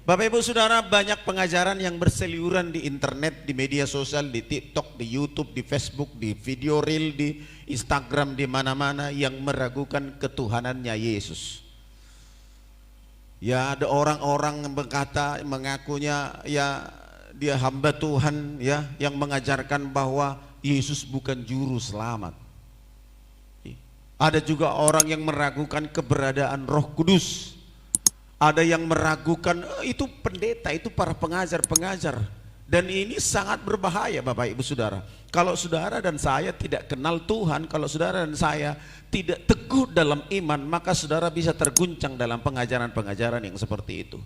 Bapak Ibu Saudara, banyak pengajaran yang berseliweran di internet, di media sosial, di TikTok, di YouTube, di Facebook, di video reel, di Instagram, di mana-mana yang meragukan ketuhanannya Yesus. Ya, ada orang-orang yang berkata, mengakunya ya dia hamba Tuhan ya, yang mengajarkan bahwa Yesus bukan juru selamat. Ada juga orang yang meragukan keberadaan Roh Kudus. Ada yang meragukan itu pendeta, itu para pengajar-pengajar. Dan ini sangat berbahaya Bapak Ibu Saudara. Kalau saudara dan saya tidak kenal Tuhan, kalau saudara dan saya tidak teguh dalam iman, maka saudara bisa terguncang dalam pengajaran-pengajaran yang seperti itu.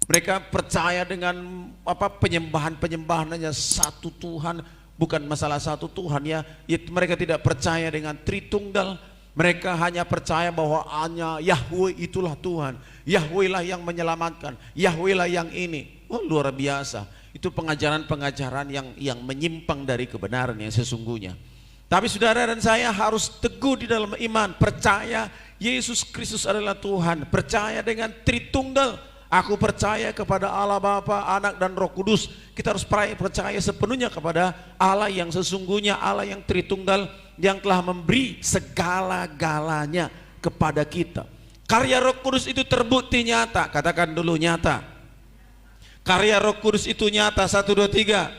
Mereka percaya dengan penyembahan-penyembahan hanya satu Tuhan, bukan masalah satu Tuhan ya. Mereka tidak percaya dengan Tritunggal. Mereka hanya percaya bahwa hanya Yahweh itulah Tuhan, Yahweh lah yang menyelamatkan, Yahweh lah yang ini. Oh, luar biasa. Itu pengajaran-pengajaran yang menyimpang dari kebenaran yang sesungguhnya. Tapi saudara dan saya harus teguh di dalam iman, percaya Yesus Kristus adalah Tuhan, percaya dengan Tritunggal. Aku percaya kepada Allah Bapa, Anak dan Roh Kudus. Kita harus percaya sepenuhnya kepada Allah yang sesungguhnya, Allah yang Tritunggal, yang telah memberi segala-galanya kepada kita. Karya Roh Kudus itu terbukti nyata. Katakan dulu nyata. Karya Roh Kudus itu nyata. 1, 2, 3.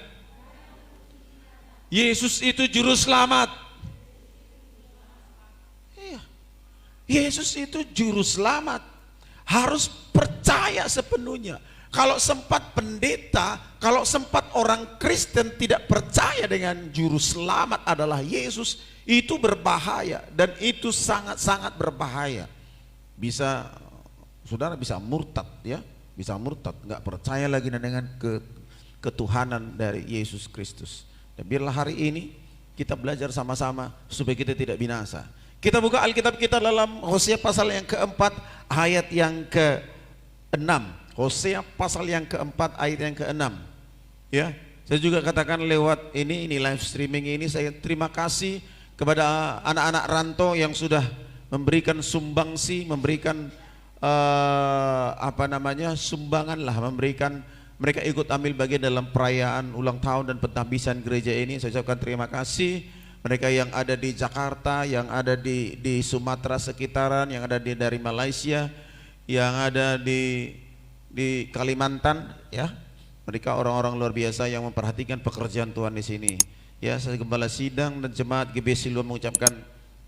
Yesus itu juru selamat. Iya. Yesus itu juru selamat. Harus percaya sepenuhnya. Kalau sempat pendeta, kalau sempat orang Kristen tidak percaya dengan juru selamat adalah Yesus, itu berbahaya dan itu sangat-sangat berbahaya. Saudara bisa murtad ya, bisa murtad, nggak percaya lagi dengan ketuhanan dari Yesus Kristus. Dan biarlah hari ini kita belajar sama-sama supaya kita tidak binasa. Kita buka Alkitab kita dalam Hosea pasal yang keempat ayat yang ke-6. Hosea pasal yang keempat ayat yang ke-6. Ya, saya juga katakan lewat ini live streaming ini, saya terima kasih kepada anak-anak rantau yang sudah memberikan sumbangsi, memberikan sumbangan lah, memberikan, mereka ikut ambil bagian dalam perayaan ulang tahun dan pentahbisan gereja ini. Saya ucapkan terima kasih. Mereka yang ada di Jakarta, yang ada di Sumatera sekitaran, yang ada dari Malaysia, yang ada di Kalimantan, ya, mereka orang-orang luar biasa yang memperhatikan pekerjaan Tuhan di sini. Ya, saya Gembala Sidang dan Jemaat GBC Siloam mengucapkan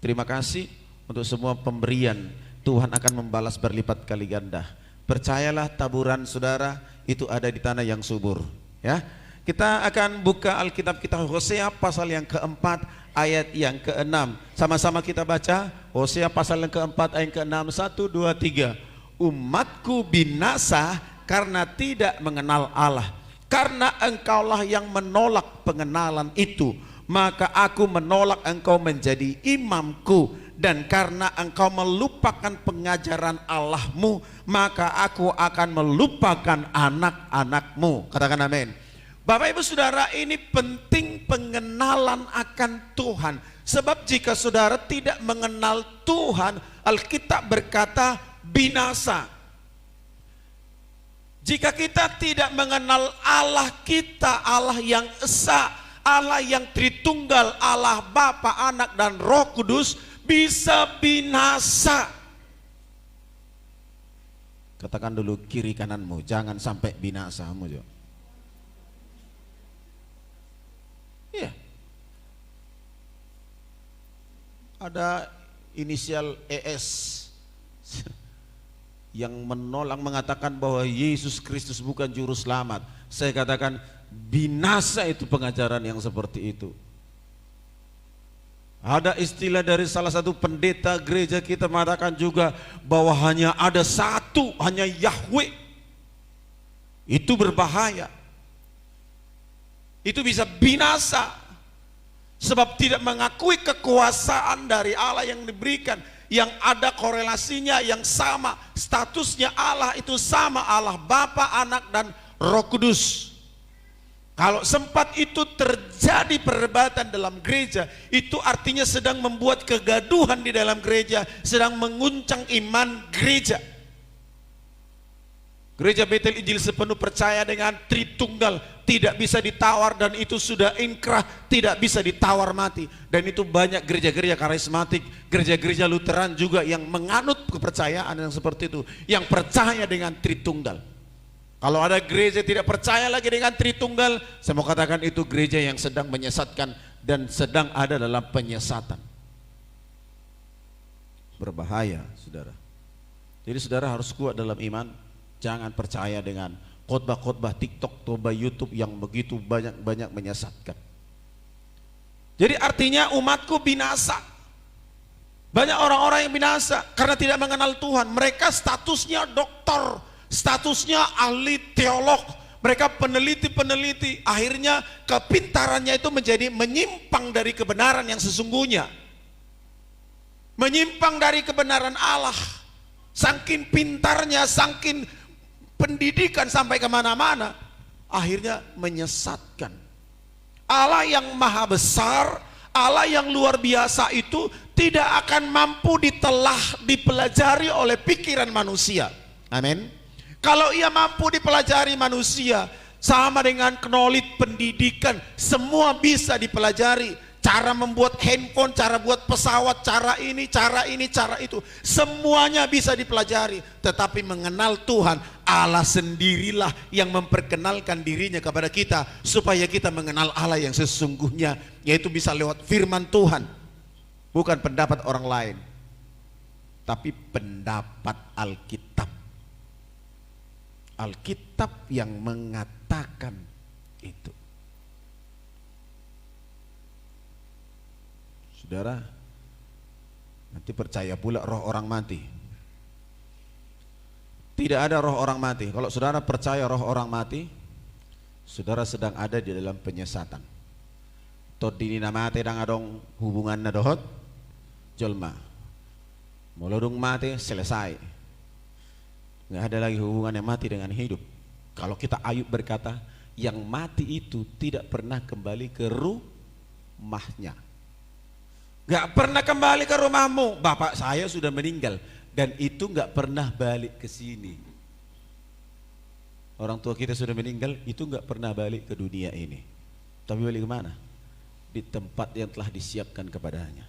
terima kasih untuk semua pemberian. Tuhan akan membalas berlipat kali ganda. Percayalah taburan saudara itu ada di tanah yang subur. Ya, kita akan buka Alkitab kita Hosea pasal yang keempat ayat yang ke-6. Sama-sama kita baca Hosea pasal yang keempat ayat ke-6. 1, 2, 3. Umatku binasa karena tidak mengenal Allah. Karena engkaulah yang menolak pengenalan itu, maka aku menolak engkau menjadi imamku. Dan karena engkau melupakan pengajaran Allahmu, maka aku akan melupakan anak-anakmu. Katakan amin. Bapak Ibu Saudara, ini penting pengenalan akan Tuhan. Sebab jika saudara tidak mengenal Tuhan, Alkitab berkata binasa. Jika kita tidak mengenal Allah kita, Allah yang esa, Allah yang Tritunggal, Allah Bapa, Anak dan Roh Kudus, bisa binasa. Katakan dulu kiri kananmu, jangan sampai binasa kamu juga. Iya. Ada inisial ES yang menolak, mengatakan bahwa Yesus Kristus bukan juru selamat. Saya katakan binasa itu pengajaran yang seperti itu. Ada istilah dari salah satu pendeta gereja kita mengatakan juga bahwa hanya ada satu, hanya Yahweh. Itu berbahaya. Itu bisa binasa. Sebab tidak mengakui kekuasaan dari Allah yang diberikan, yang ada korelasinya, yang sama, statusnya Allah itu sama, Allah Bapa, Anak dan Roh Kudus. Kalau sempat itu terjadi perdebatan dalam gereja, itu artinya sedang membuat kegaduhan di dalam gereja, sedang menguncang iman gereja. Gereja Betel Injil Sepenuh percaya dengan Tritunggal, tidak bisa ditawar, dan itu sudah inkrah, tidak bisa ditawar mati. Dan itu banyak gereja-gereja karismatik, gereja-gereja Lutheran juga yang menganut kepercayaan yang seperti itu, yang percaya dengan Tritunggal. Kalau ada gereja tidak percaya lagi dengan Tritunggal, saya mau katakan itu gereja yang sedang menyesatkan dan sedang ada dalam penyesatan. Berbahaya, saudara. Jadi saudara harus kuat dalam iman. Jangan percaya dengan khotbah-khotbah TikTok, khotbah YouTube yang begitu banyak menyesatkan. Jadi artinya umatku binasa. Banyak orang-orang yang binasa karena tidak mengenal Tuhan. Mereka statusnya doktor, statusnya ahli teolog, mereka peneliti-peneliti. Akhirnya kepintarannya itu menjadi menyimpang dari kebenaran yang sesungguhnya. Menyimpang dari kebenaran Allah. Saking pintarnya, saking pendidikan sampai kemana-mana, akhirnya menyesatkan. Allah yang maha besar, Allah yang luar biasa itu tidak akan mampu dipelajari oleh pikiran manusia. Amin. Kalau ia mampu dipelajari manusia, sama dengan knowledge pendidikan, semua bisa dipelajari. Cara membuat handphone, cara buat pesawat, cara ini, cara itu, semuanya bisa dipelajari. Tetapi mengenal Tuhan, Allah sendirilah yang memperkenalkan dirinya kepada kita, supaya kita mengenal Allah yang sesungguhnya, yaitu bisa lewat firman Tuhan. Bukan pendapat orang lain, tapi pendapat Alkitab. Alkitab yang mengatakan itu. Saudara, nanti percaya pula roh orang mati. Tidak ada roh orang mati. Kalau saudara percaya roh orang mati, saudara sedang ada di dalam penyesatan. Todini namate dang adong hubungan na dohot jolma. Mulodung mati selesai. Nggak ada lagi hubungan yang mati dengan hidup. Kalau kita Ayub berkata, yang mati itu tidak pernah kembali ke rumahnya. Gak pernah kembali ke rumahmu. Bapak saya sudah meninggal dan itu gak pernah balik ke sini. Orang tua kita sudah meninggal, itu gak pernah balik ke dunia ini. Tapi balik kemana? Di tempat yang telah disiapkan kepadanya.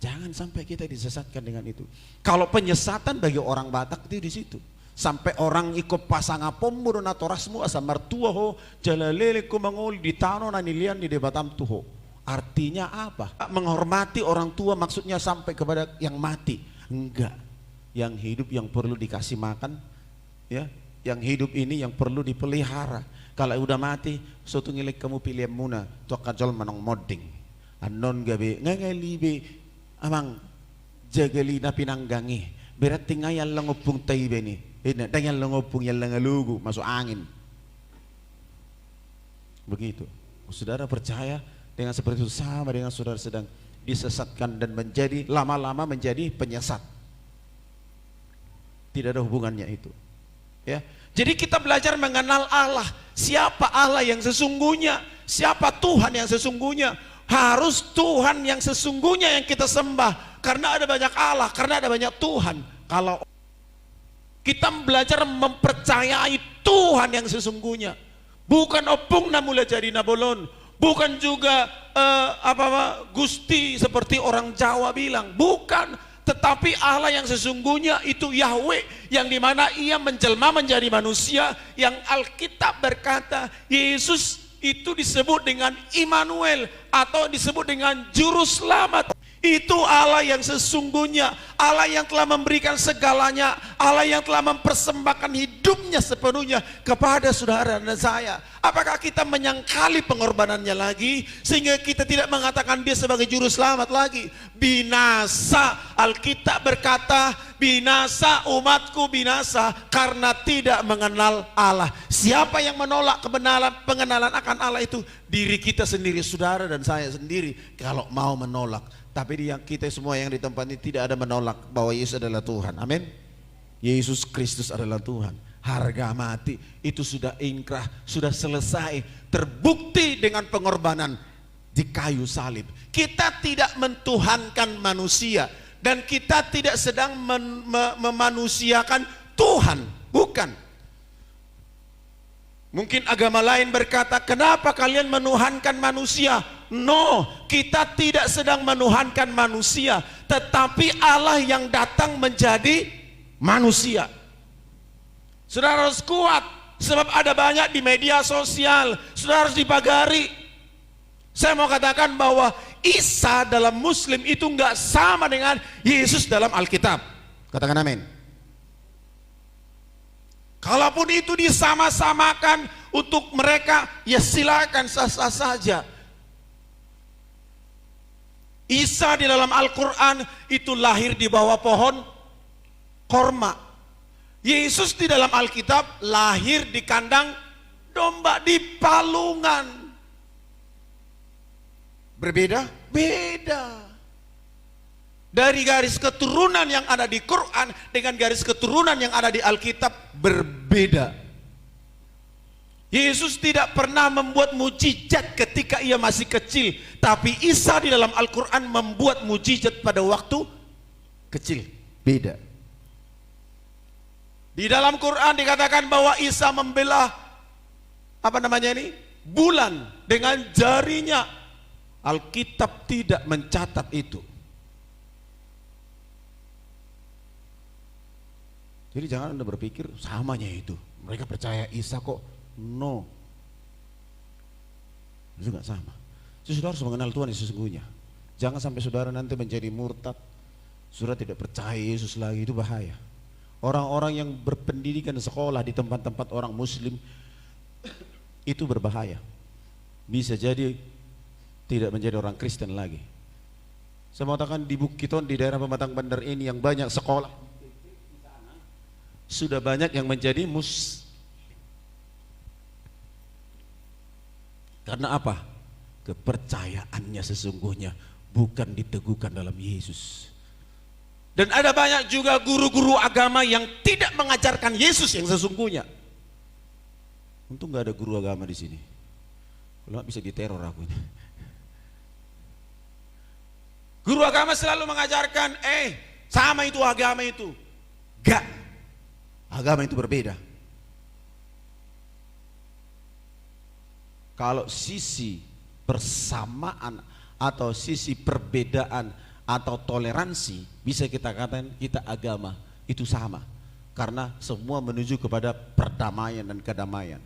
Jangan sampai kita disesatkan dengan itu. Kalau penyesatan bagi orang Batak itu di situ. Sampai orang ikut pasang apommu na torasmu asa martua ho jalalele ko mangol di tano na nilian di debatam tuho. Artinya apa? Menghormati orang tua maksudnya sampai kepada yang mati? Enggak. Yang hidup yang perlu dikasih makan, ya. Yang hidup ini yang perlu dipelihara. Kalau udah mati, suatu ngilik kamu pilih muna, tuh kajol manong moding. Anon gabe ngangalibe amang jagali na pinanggangi. Berat tinggal lang ngopung tayo beni. Dengan lang ngopung yang lang lugu masuk angin. Begitu. Saudara percaya? Dengan seperti itu sama dengan saudara sedang disesatkan dan menjadi lama-lama menjadi penyesat. Tidak ada hubungannya itu. Ya. Jadi kita belajar mengenal Allah. Siapa Allah yang sesungguhnya? Siapa Tuhan yang sesungguhnya? Harus Tuhan yang sesungguhnya yang kita sembah. Karena ada banyak Allah, karena ada banyak Tuhan. Kalau kita belajar mempercayai Tuhan yang sesungguhnya, bukan opung na mula jadi nabolon. Bukan juga Gusti seperti orang Jawa bilang, bukan, tetapi Allah yang sesungguhnya itu Yahweh, yang dimana ia menjelma menjadi manusia, yang Alkitab berkata Yesus itu disebut dengan Immanuel atau disebut dengan Juru Selamat. Itu Allah yang sesungguhnya, Allah yang telah memberikan segalanya, Allah yang telah mempersembahkan hidupnya sepenuhnya kepada saudara dan saya. Apakah kita menyangkali pengorbanannya lagi sehingga kita tidak mengatakan dia sebagai juru selamat lagi? Binasa. Alkitab berkata binasa, umatku binasa karena tidak mengenal Allah. Siapa yang menolak pengenalan akan Allah itu? Diri kita sendiri, saudara dan saya sendiri, kalau mau menolak. Tapi kita semua yang di tempat ini tidak ada menolak bahwa Yesus adalah Tuhan. Amin. Yesus Kristus adalah Tuhan. Harga mati itu sudah inkrah, sudah selesai, terbukti dengan pengorbanan di kayu salib. Kita tidak mentuhankan manusia dan kita tidak sedang memanusiakan Tuhan, bukan. Mungkin agama lain berkata, kenapa kalian menuhankan manusia? No, kita tidak sedang menuhankan manusia, tetapi Allah yang datang menjadi manusia. Saudara harus kuat, sebab ada banyak di media sosial. Saudara harus dipagari. Saya mau katakan bahwa Isa dalam Muslim itu enggak sama dengan Yesus dalam Alkitab. Katakan amin. Kalaupun itu disama-samakan untuk mereka, ya silakan, sah-sah saja. Isa di dalam Al-Quran itu lahir di bawah pohon korma. Yesus di dalam Alkitab lahir di kandang domba, di palungan. Berbeda? Beda. Dari garis keturunan yang ada di Quran dengan garis keturunan yang ada di Alkitab berbeda. Yesus tidak pernah membuat mujizat ketika ia masih kecil, tapi Isa di dalam Al-Quran membuat mujizat pada waktu kecil. Beda. Di dalam Quran dikatakan bahwa Isa membelah bulan dengan jarinya. Alkitab tidak mencatat itu. Jadi jangan Anda berpikir samanya itu. Mereka percaya Isa kok. No. Itu nggak sama. Saudara harus mengenal Tuhan yang sesungguhnya. Jangan sampai saudara nanti menjadi murtad. Saudara tidak percaya Yesus lagi, itu bahaya. Orang-orang yang berpendidikan sekolah di tempat-tempat orang Muslim itu berbahaya. Bisa jadi tidak menjadi orang Kristen lagi. Saya mau katakan di Bukitton, di daerah Pematang Bandar ini yang banyak sekolah, sudah banyak yang menjadi karena apa? Kepercayaannya sesungguhnya bukan diteguhkan dalam Yesus. Dan ada banyak juga guru-guru agama yang tidak mengajarkan Yesus yang sesungguhnya. Untung nggak ada guru agama di sini. Kalau bisa diteror aku ini. Guru agama selalu mengajarkan, sama itu agama itu. Gak. Agama itu berbeda. Kalau sisi persamaan atau sisi perbedaan atau toleransi, bisa kita katakan kita agama itu sama. Karena semua menuju kepada perdamaian dan kedamaian.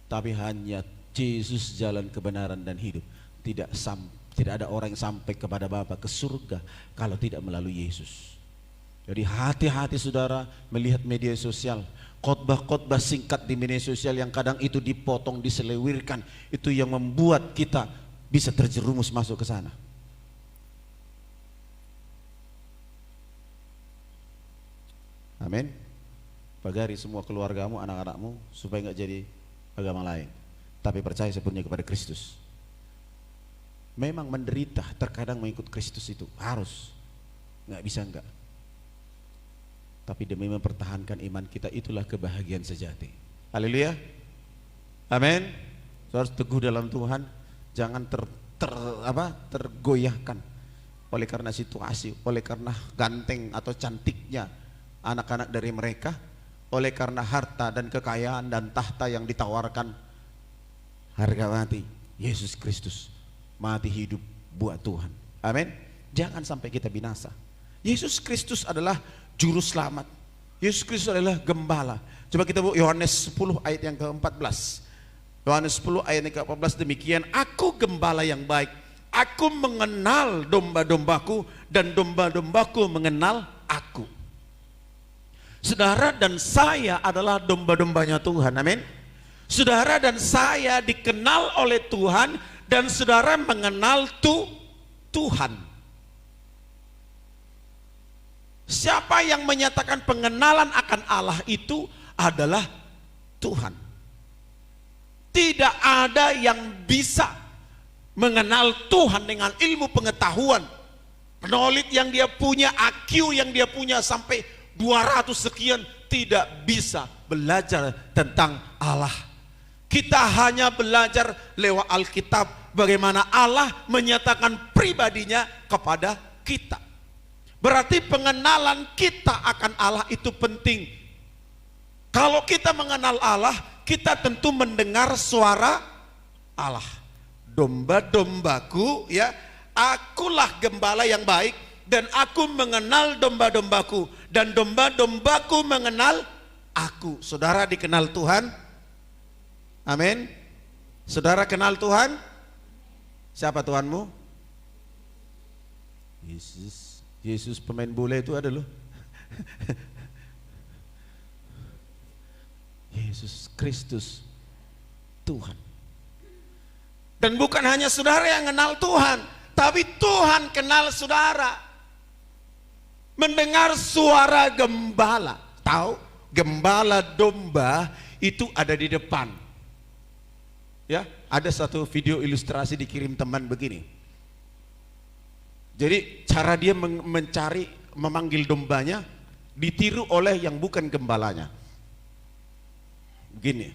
Tapi hanya Yesus jalan kebenaran dan hidup. Tidak ada orang yang sampai kepada Bapa ke surga kalau tidak melalui Yesus. Jadi hati-hati saudara melihat media sosial, khotbah-khotbah singkat di media sosial yang kadang itu dipotong, diselewirkan, itu yang membuat kita bisa terjerumus masuk ke sana. Amin. Pagari semua keluargamu, anak-anakmu supaya nggak jadi agama lain, tapi percaya sepenuhnya kepada Kristus. Memang menderita terkadang mengikut Kristus itu harus, nggak bisa enggak. Tapi demi mempertahankan iman kita, itulah kebahagiaan sejati. Haleluya. Amin. Harus teguh dalam Tuhan, jangan tergoyahkan oleh karena situasi, oleh karena ganteng atau cantiknya anak-anak dari mereka, oleh karena harta dan kekayaan dan tahta yang ditawarkan. Harga mati Yesus Kristus, mati hidup buat Tuhan. Amin. Jangan sampai kita binasa. Yesus Kristus adalah juru selamat. Yesus Kristus adalah gembala. Coba kita buka Yohanes 10 ayat yang ke-14. Yohanes 10 ayat yang ke-14, demikian, aku gembala yang baik. Aku mengenal domba-dombaku dan domba-dombaku mengenal aku. Saudara dan saya adalah domba-dombanya Tuhan. Amin. Saudara dan saya dikenal oleh Tuhan, dan saudara mengenal Tuhan. Siapa yang menyatakan pengenalan akan Allah itu adalah Tuhan. Tidak ada yang bisa mengenal Tuhan dengan ilmu pengetahuan, knowledge yang dia punya, IQ yang dia punya sampai 200 sekian, tidak bisa belajar tentang Allah. Kita hanya belajar lewat Alkitab bagaimana Allah menyatakan pribadinya kepada kita. Berarti pengenalan kita akan Allah itu penting. Kalau kita mengenal Allah, kita tentu mendengar suara Allah. Domba-dombaku, ya, akulah gembala yang baik, dan aku mengenal domba-dombaku, dan domba-dombaku mengenal aku. Saudara dikenal Tuhan? Amin. Saudara kenal Tuhan? Siapa Tuhanmu? Yesus. Yesus pemain bola itu ada loh. Yesus Kristus Tuhan. Dan bukan hanya saudara yang kenal Tuhan, tapi Tuhan kenal saudara. Mendengar suara gembala. Tahu? Gembala domba itu ada di depan. Ya, ada satu video ilustrasi dikirim teman begini. Jadi cara dia mencari, memanggil dombanya ditiru oleh yang bukan gembalanya. Begini,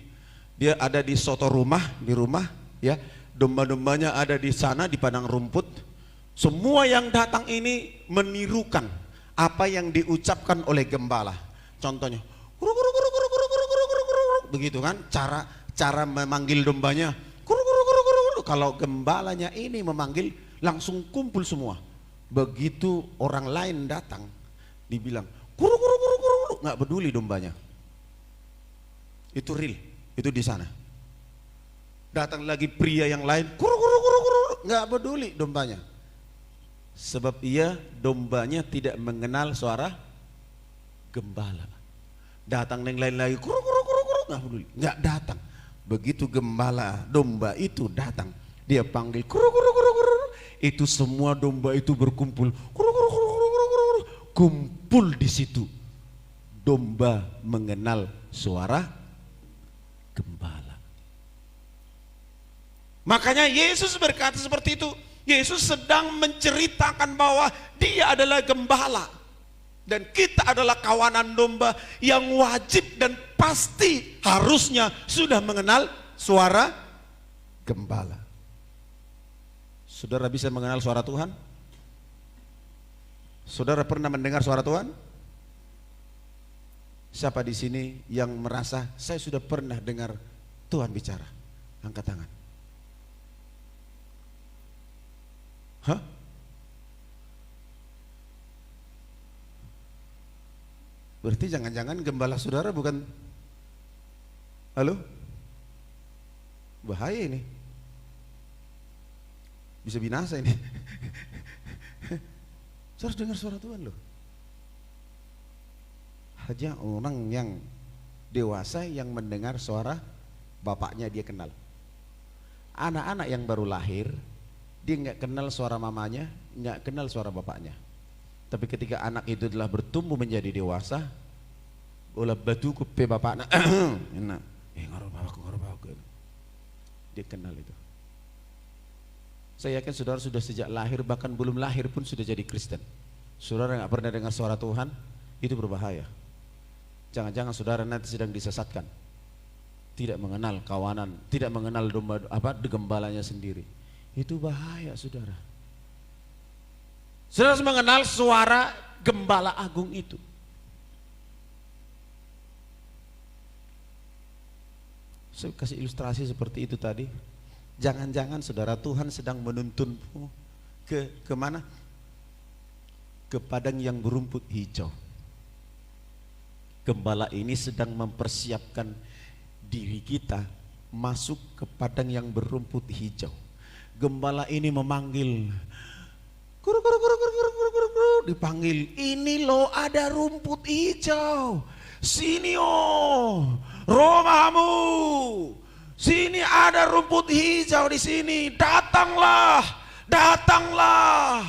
dia ada di soto rumah, di rumah, ya, domba-dombanya ada di sana di padang rumput. Semua yang datang ini menirukan apa yang diucapkan oleh gembala. Contohnya, begitu kan, cara memanggil dombanya. Kalau gembalanya ini memanggil, langsung kumpul semua. Begitu orang lain datang, dibilang nggak peduli dombanya. Itu real, itu di sana. Datang lagi pria yang lain, nggak peduli dombanya. Sebab dombanya tidak mengenal suara gembala. Datang yang lain lagi, nggak peduli, nggak datang. Begitu gembala domba itu datang, dia panggil, itu semua domba itu berkumpul, kumpul di situ. Domba mengenal suara gembala. Makanya Yesus berkata seperti itu. Yesus sedang menceritakan bahwa dia adalah gembala, dan kita adalah kawanan domba yang wajib dan pasti harusnya sudah mengenal suara gembala. Saudara bisa mengenal suara Tuhan? Saudara pernah mendengar suara Tuhan? Siapa di sini yang merasa saya sudah pernah dengar Tuhan bicara? Angkat tangan. Hah? Berarti jangan-jangan gembala saudara bukan? Halo? Bahaya ini. Bisa binasa ini. Saya harus dengar suara Tuhan loh. Hanya orang yang dewasa yang mendengar suara bapaknya dia kenal. Anak-anak yang baru lahir, dia nggak kenal suara mamanya, nggak kenal suara bapaknya. Tapi ketika anak itu telah bertumbuh menjadi dewasa, olah batu kupe bapaknya, enak, ngaruh bapak, dia kenal itu. Saya yakin saudara sudah sejak lahir, bahkan belum lahir pun sudah jadi Kristen. Saudara nggak pernah dengar suara Tuhan, itu berbahaya. Jangan-jangan saudara nanti sedang disesatkan, tidak mengenal kawanan, tidak mengenal domba gembalanya sendiri. Itu bahaya saudara. Saudara harus mengenal suara gembala agung itu. Saya kasih ilustrasi seperti itu tadi. Jangan-jangan saudara Tuhan sedang menuntunmu ke mana? Ke padang yang berumput hijau. Gembala ini sedang mempersiapkan diri kita masuk ke padang yang berumput hijau. Gembala ini memanggil, dipanggil, ini loh ada rumput hijau, sini oh rumahmu, sini ada rumput hijau di sini, datanglah, datanglah.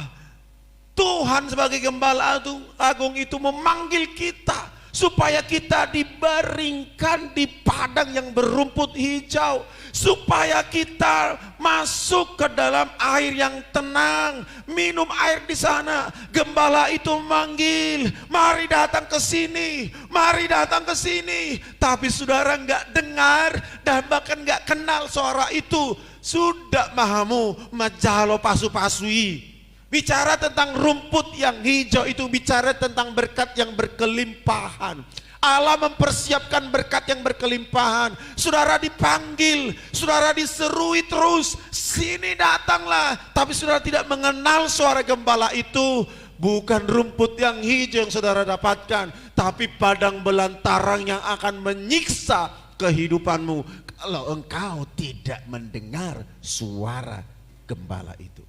Tuhan sebagai gembala agung itu memanggil kita supaya kita dibaringkan di padang yang berumput hijau, supaya kita masuk ke dalam air yang tenang, minum air di sana. Gembala itu memanggil, mari datang ke sini, mari datang ke sini. Tapi saudara nggak dengar dan bahkan nggak kenal suara itu. Sudah mahamu majalo pasu-pasui. Bicara tentang rumput yang hijau itu bicara tentang berkat yang berkelimpahan. Allah mempersiapkan berkat yang berkelimpahan. Saudara dipanggil, saudara diserui terus, sini datanglah. Tapi saudara tidak mengenal suara gembala itu. Bukan rumput yang hijau yang saudara dapatkan, tapi padang belantara yang akan menyiksa kehidupanmu kalau engkau tidak mendengar suara gembala itu.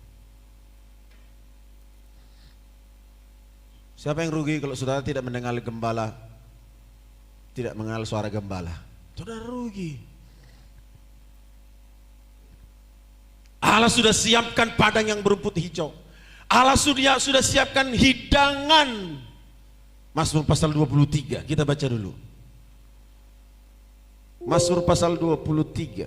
Siapa yang rugi kalau saudara tidak mendengar gembala, tidak mengenal suara gembala? Saudara rugi. Allah sudah siapkan padang yang berumput hijau. Allah sudah siapkan hidangan. Mazmur pasal 23, kita baca dulu. Mazmur pasal 23.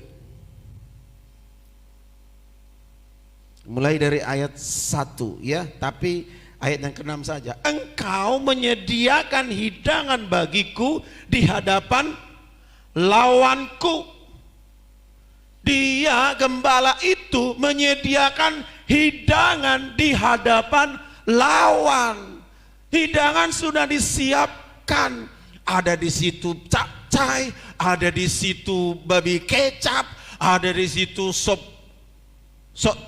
Mulai dari ayat 1 ya, tapi ayat yang ke-6 saja. Engkau menyediakan hidangan bagiku di hadapan lawanku. Dia, gembala itu, menyediakan hidangan di hadapan lawan. Hidangan sudah disiapkan. Ada di situ capcay, ada di situ babi kecap, ada di situ sop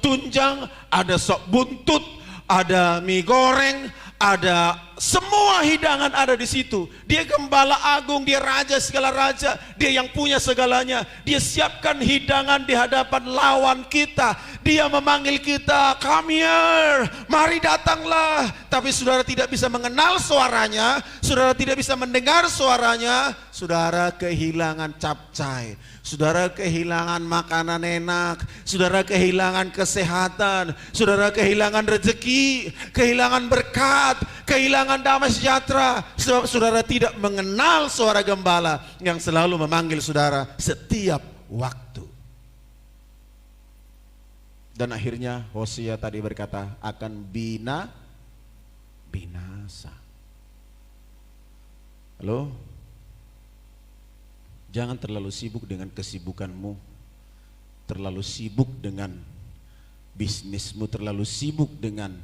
tunjang, ada sop buntut, ada mie goreng, ada semua hidangan ada di situ. Dia gembala agung, dia raja segala raja, dia yang punya segalanya. Dia siapkan hidangan di hadapan lawan kita. Dia memanggil kita, come here, mari datanglah. Tapi saudara tidak bisa mengenal suaranya, saudara tidak bisa mendengar suaranya, saudara kehilangan capcay. Saudara kehilangan makanan enak, saudara kehilangan kesehatan, saudara kehilangan rezeki, kehilangan berkat, kehilangan damai sejahtera. Sebab saudara tidak mengenal suara gembala yang selalu memanggil saudara setiap waktu. Dan akhirnya Hosea tadi berkata akan binasa. Halo? Jangan terlalu sibuk dengan kesibukanmu, terlalu sibuk dengan bisnismu, terlalu sibuk dengan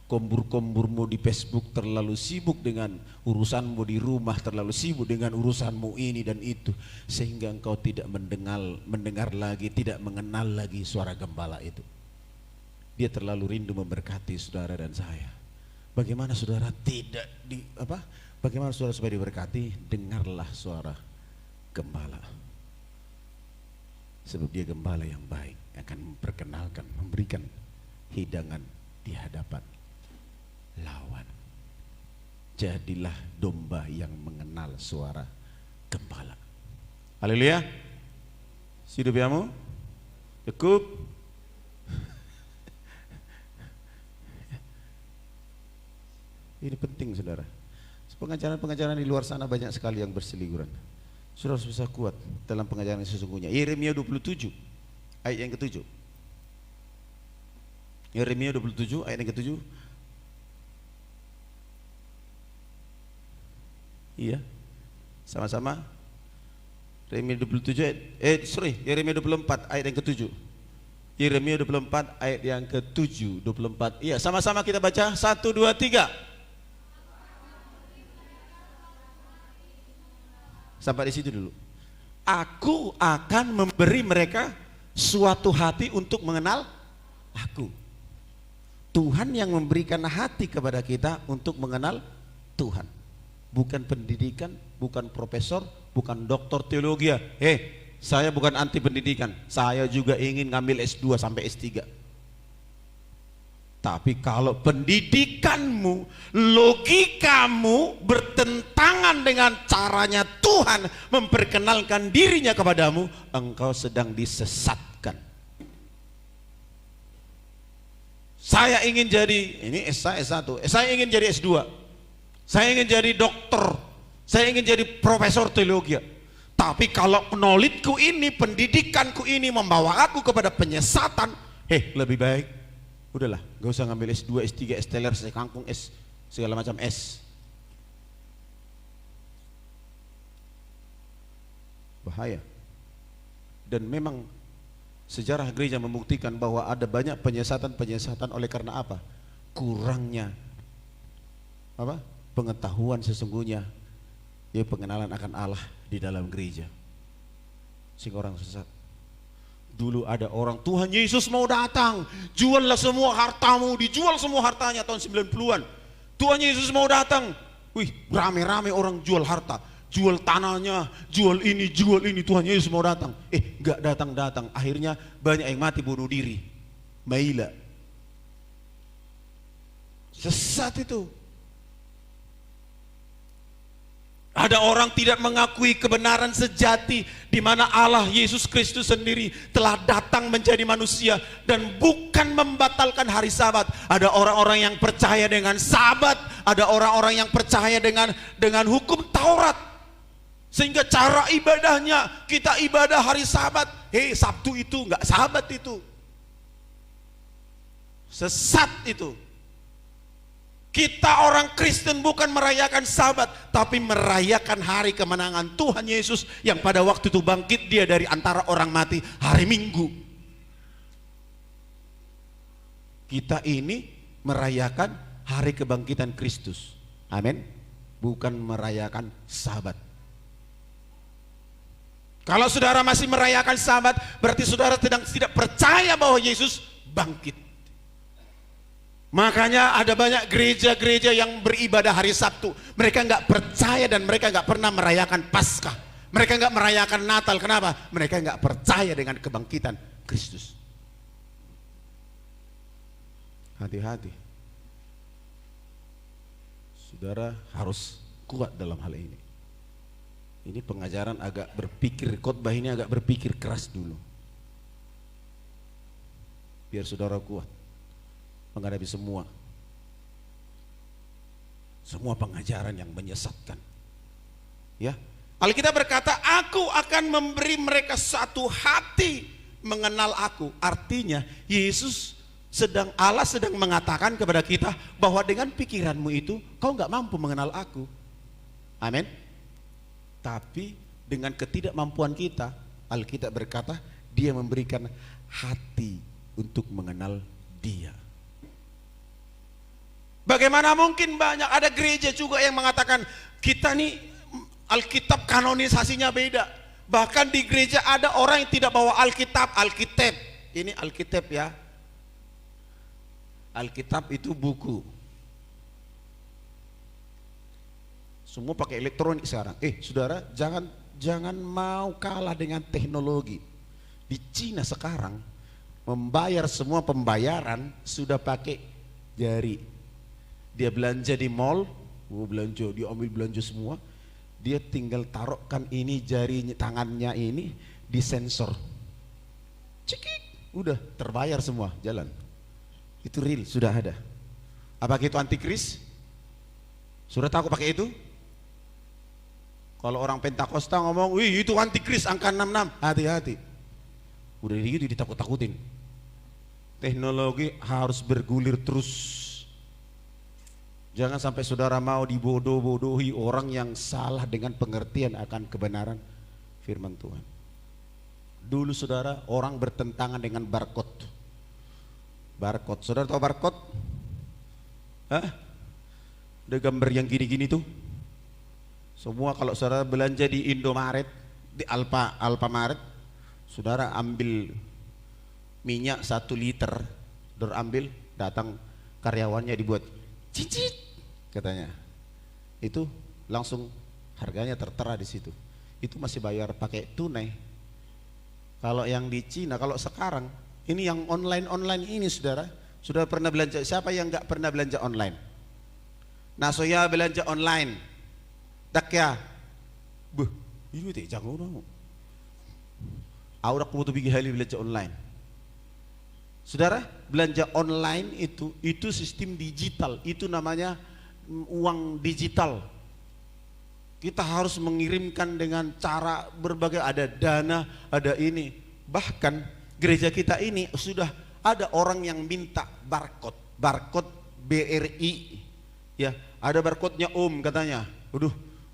kombur-komburmu di Facebook, terlalu sibuk dengan urusanmu di rumah, terlalu sibuk dengan urusanmu ini dan itu, sehingga engkau tidak mendengar lagi, tidak mengenal lagi suara gembala itu. Dia terlalu rindu memberkati saudara dan saya. Bagaimana saudara bagaimana saudara supaya diberkati? Dengarlah suara gembala, sebab dia gembala yang baik, akan memperkenalkan, memberikan hidangan di hadapan lawan. Jadilah domba yang mengenal suara gembala. Haleluya. Hidup kamu cukup. Ini penting saudara. Pengajaran-pengajaran di luar sana banyak sekali yang berseliweran. Saudara harus bisa kuat dalam pengajaran yang sesungguhnya. Yeremia 27 ayat yang ke-7. Yeremia 27 ayat yang ke-7. Iya. Sama-sama. Yeremia 27 Yeremia 24 ayat yang ke-7. Yeremia 24 ayat yang ke-7, 24. Iya, sama-sama kita baca. 1 2 3. Sampai di situ dulu. Aku akan memberi mereka suatu hati untuk mengenal aku. Tuhan yang memberikan hati kepada kita untuk mengenal Tuhan. Bukan pendidikan, bukan profesor, bukan doktor teologi. Saya bukan anti pendidikan. Saya juga ingin ngambil S2 sampai S3. Tapi kalau pendidikanmu, logikamu bertentangan dengan caranya Tuhan memperkenalkan dirinya kepadamu, engkau sedang disesatkan. Saya ingin jadi, ini S1, saya ingin jadi S2, saya ingin jadi dokter, saya ingin jadi profesor teologi. Tapi kalau knowledge-ku ini, pendidikanku ini membawa aku kepada penyesatan, lebih baik udahlah, gak usah ngambil S2, S3, S teler, S kangkung, S segala macam S. Bahaya. Dan memang sejarah gereja membuktikan bahwa ada banyak penyesatan oleh karena apa? Kurangnya pengetahuan sesungguhnya ya pengenalan akan Allah di dalam gereja. Sehingga orang sesat. Dulu ada orang, Tuhan Yesus mau datang, juallah semua hartamu, dijual semua hartanya tahun 90-an. Tuhan Yesus mau datang. Wih, rame-rame orang jual harta, jual tanahnya, jual ini, Tuhan Yesus mau datang. Enggak datang-datang, akhirnya banyak yang mati bunuh diri. Maila. Sesat itu. Ada orang tidak mengakui kebenaran sejati di mana Allah Yesus Kristus sendiri telah datang menjadi manusia dan bukan membatalkan hari Sabat. Ada orang-orang yang percaya dengan Sabat, ada orang-orang yang percaya dengan hukum Taurat. Sehingga cara ibadahnya kita ibadah hari Sabat. Sabtu itu enggak Sabat itu. Sesat itu. Kita orang Kristen bukan merayakan Sabat, tapi merayakan hari kemenangan Tuhan Yesus yang pada waktu itu bangkit dia dari antara orang mati hari Minggu. Kita ini merayakan hari kebangkitan Kristus. Amin. Bukan merayakan Sabat. Kalau saudara masih merayakan Sabat, berarti saudara tidak percaya bahwa Yesus bangkit. Makanya ada banyak gereja-gereja yang beribadah hari Sabtu. Mereka nggak percaya dan mereka nggak pernah merayakan Paskah. Mereka nggak merayakan Natal. Kenapa? Mereka nggak percaya dengan kebangkitan Kristus. Hati-hati. Saudara harus kuat dalam hal ini. Ini pengajaran agak berpikir, khotbah ini agak berpikir keras dulu. Biar saudara kuat menghadapi semua pengajaran yang menyesatkan. Ya, Alkitab berkata, aku akan memberi mereka satu hati mengenal aku. Artinya Allah sedang mengatakan kepada kita bahwa dengan pikiranmu itu kau nggak mampu mengenal aku. Amin. Tapi dengan ketidakmampuan kita, Alkitab berkata dia memberikan hati untuk mengenal dia. Bagaimana mungkin banyak ada gereja juga yang mengatakan kita nih Alkitab kanonisasinya beda. Bahkan di gereja ada orang yang tidak bawa Alkitab. Ini Alkitab ya. Alkitab itu buku. Semua pakai elektronik sekarang. Saudara, jangan mau kalah dengan teknologi. Di Cina sekarang membayar semua pembayaran sudah pakai jari. Dia belanja di mall, dia ambil belanja semua, dia tinggal taruhkan ini jari tangannya ini di sensor, cekik, udah terbayar semua, jalan. Itu real, sudah ada. Apakah itu antikris? Sudah tahu pakai itu? Kalau orang Pentakosta ngomong, wih itu antikris angka 66, hati-hati. Udah gitu ditakut-takutin. Teknologi harus bergulir terus. Jangan sampai saudara mau dibodoh-bodohi orang yang salah dengan pengertian akan kebenaran firman Tuhan. Dulu saudara, orang bertentangan dengan barcode. Saudara tahu barcode? Ada gambar yang gini-gini tuh. Semua kalau saudara belanja di Indomaret, di Alfamaret, saudara ambil minyak 1 liter, saudara ambil, datang karyawannya dibuat cicit. Katanya itu langsung harganya tertera di situ. Itu masih bayar pakai tunai. Kalau yang di Cina, kalau sekarang ini yang online ini saudara, sudah pernah belanja? Siapa yang nggak pernah belanja online? Nah, saya belanja online, dak ya, ini teh jangan orang. Aurak butuh bigi hali belanja online. Saudara, belanja online itu sistem digital, itu namanya uang digital. Kita harus mengirimkan dengan cara berbagai, ada dana, ada ini. Bahkan gereja kita ini sudah ada orang yang minta barcode BRI, ya ada barcode-nya katanya.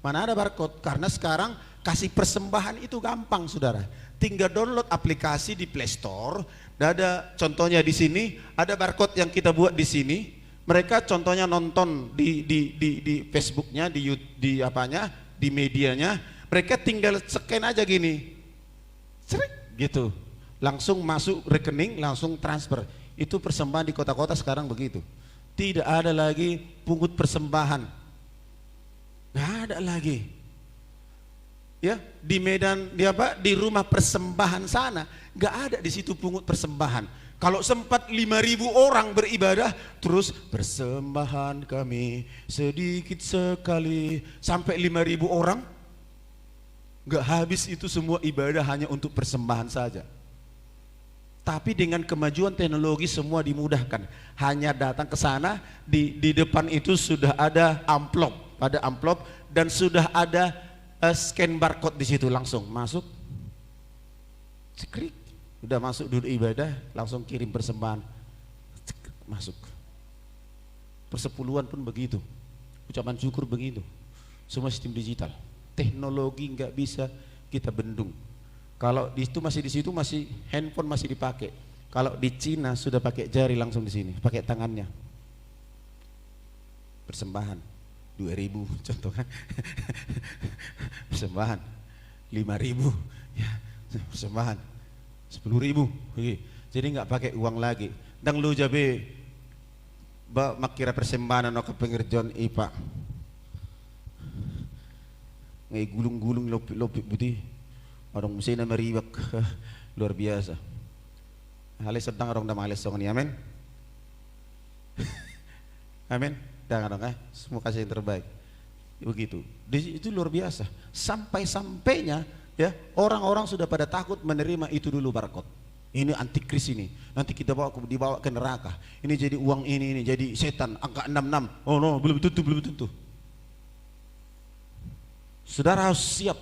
Mana ada barcode? Karena sekarang kasih persembahan itu gampang saudara. Tinggal download aplikasi di Play Store. Ada contohnya di sini, ada barcode yang kita buat di sini. Mereka contohnya nonton di Facebooknya, di apanya, di medianya, mereka tinggal scan aja gini, cerik gitu, langsung masuk rekening, langsung transfer. Itu persembahan di kota-kota sekarang begitu. Tidak ada lagi pungut persembahan, nggak ada lagi. Ya, di Medan, di rumah persembahan sana, nggak ada di situ pungut persembahan. Kalau sempat 5.000 orang beribadah, terus persembahan kami sedikit sekali, sampai 5.000 orang, nggak habis itu semua ibadah hanya untuk persembahan saja. Tapi dengan kemajuan teknologi semua dimudahkan. Hanya datang ke sana, di depan itu sudah ada amplop, dan sudah ada scan barcode di situ, langsung masuk, klik. Udah masuk duduk ibadah, langsung kirim persembahan, masuk. Persepuluhan pun begitu, ucapan syukur begitu, semua sistem digital. Teknologi nggak bisa kita bendung. Kalau di situ masih handphone masih dipakai. Kalau di Cina sudah pakai jari langsung di sini, pakai tangannya. Persembahan 2.000 contoh kan, persembahan 5.000, ya persembahan 10.000, jadi nggak pakai uang lagi. Dan lu jabe makira persembahan ke pengerjaan IPA ngai gulung-gulung lopi putih orang mesin meribak luar biasa. Halis sedang orang dah males song ni, amin. Amin. Dan orang semua kasih yang terbaik. Begitu. Itu luar biasa. Sampai-sampainya ya, orang-orang sudah pada takut menerima itu dulu barcode. Ini antikris ini. Nanti kita dibawa ke neraka. Ini jadi uang ini jadi setan angka 66. Oh no, belum tentu. Saudara harus siap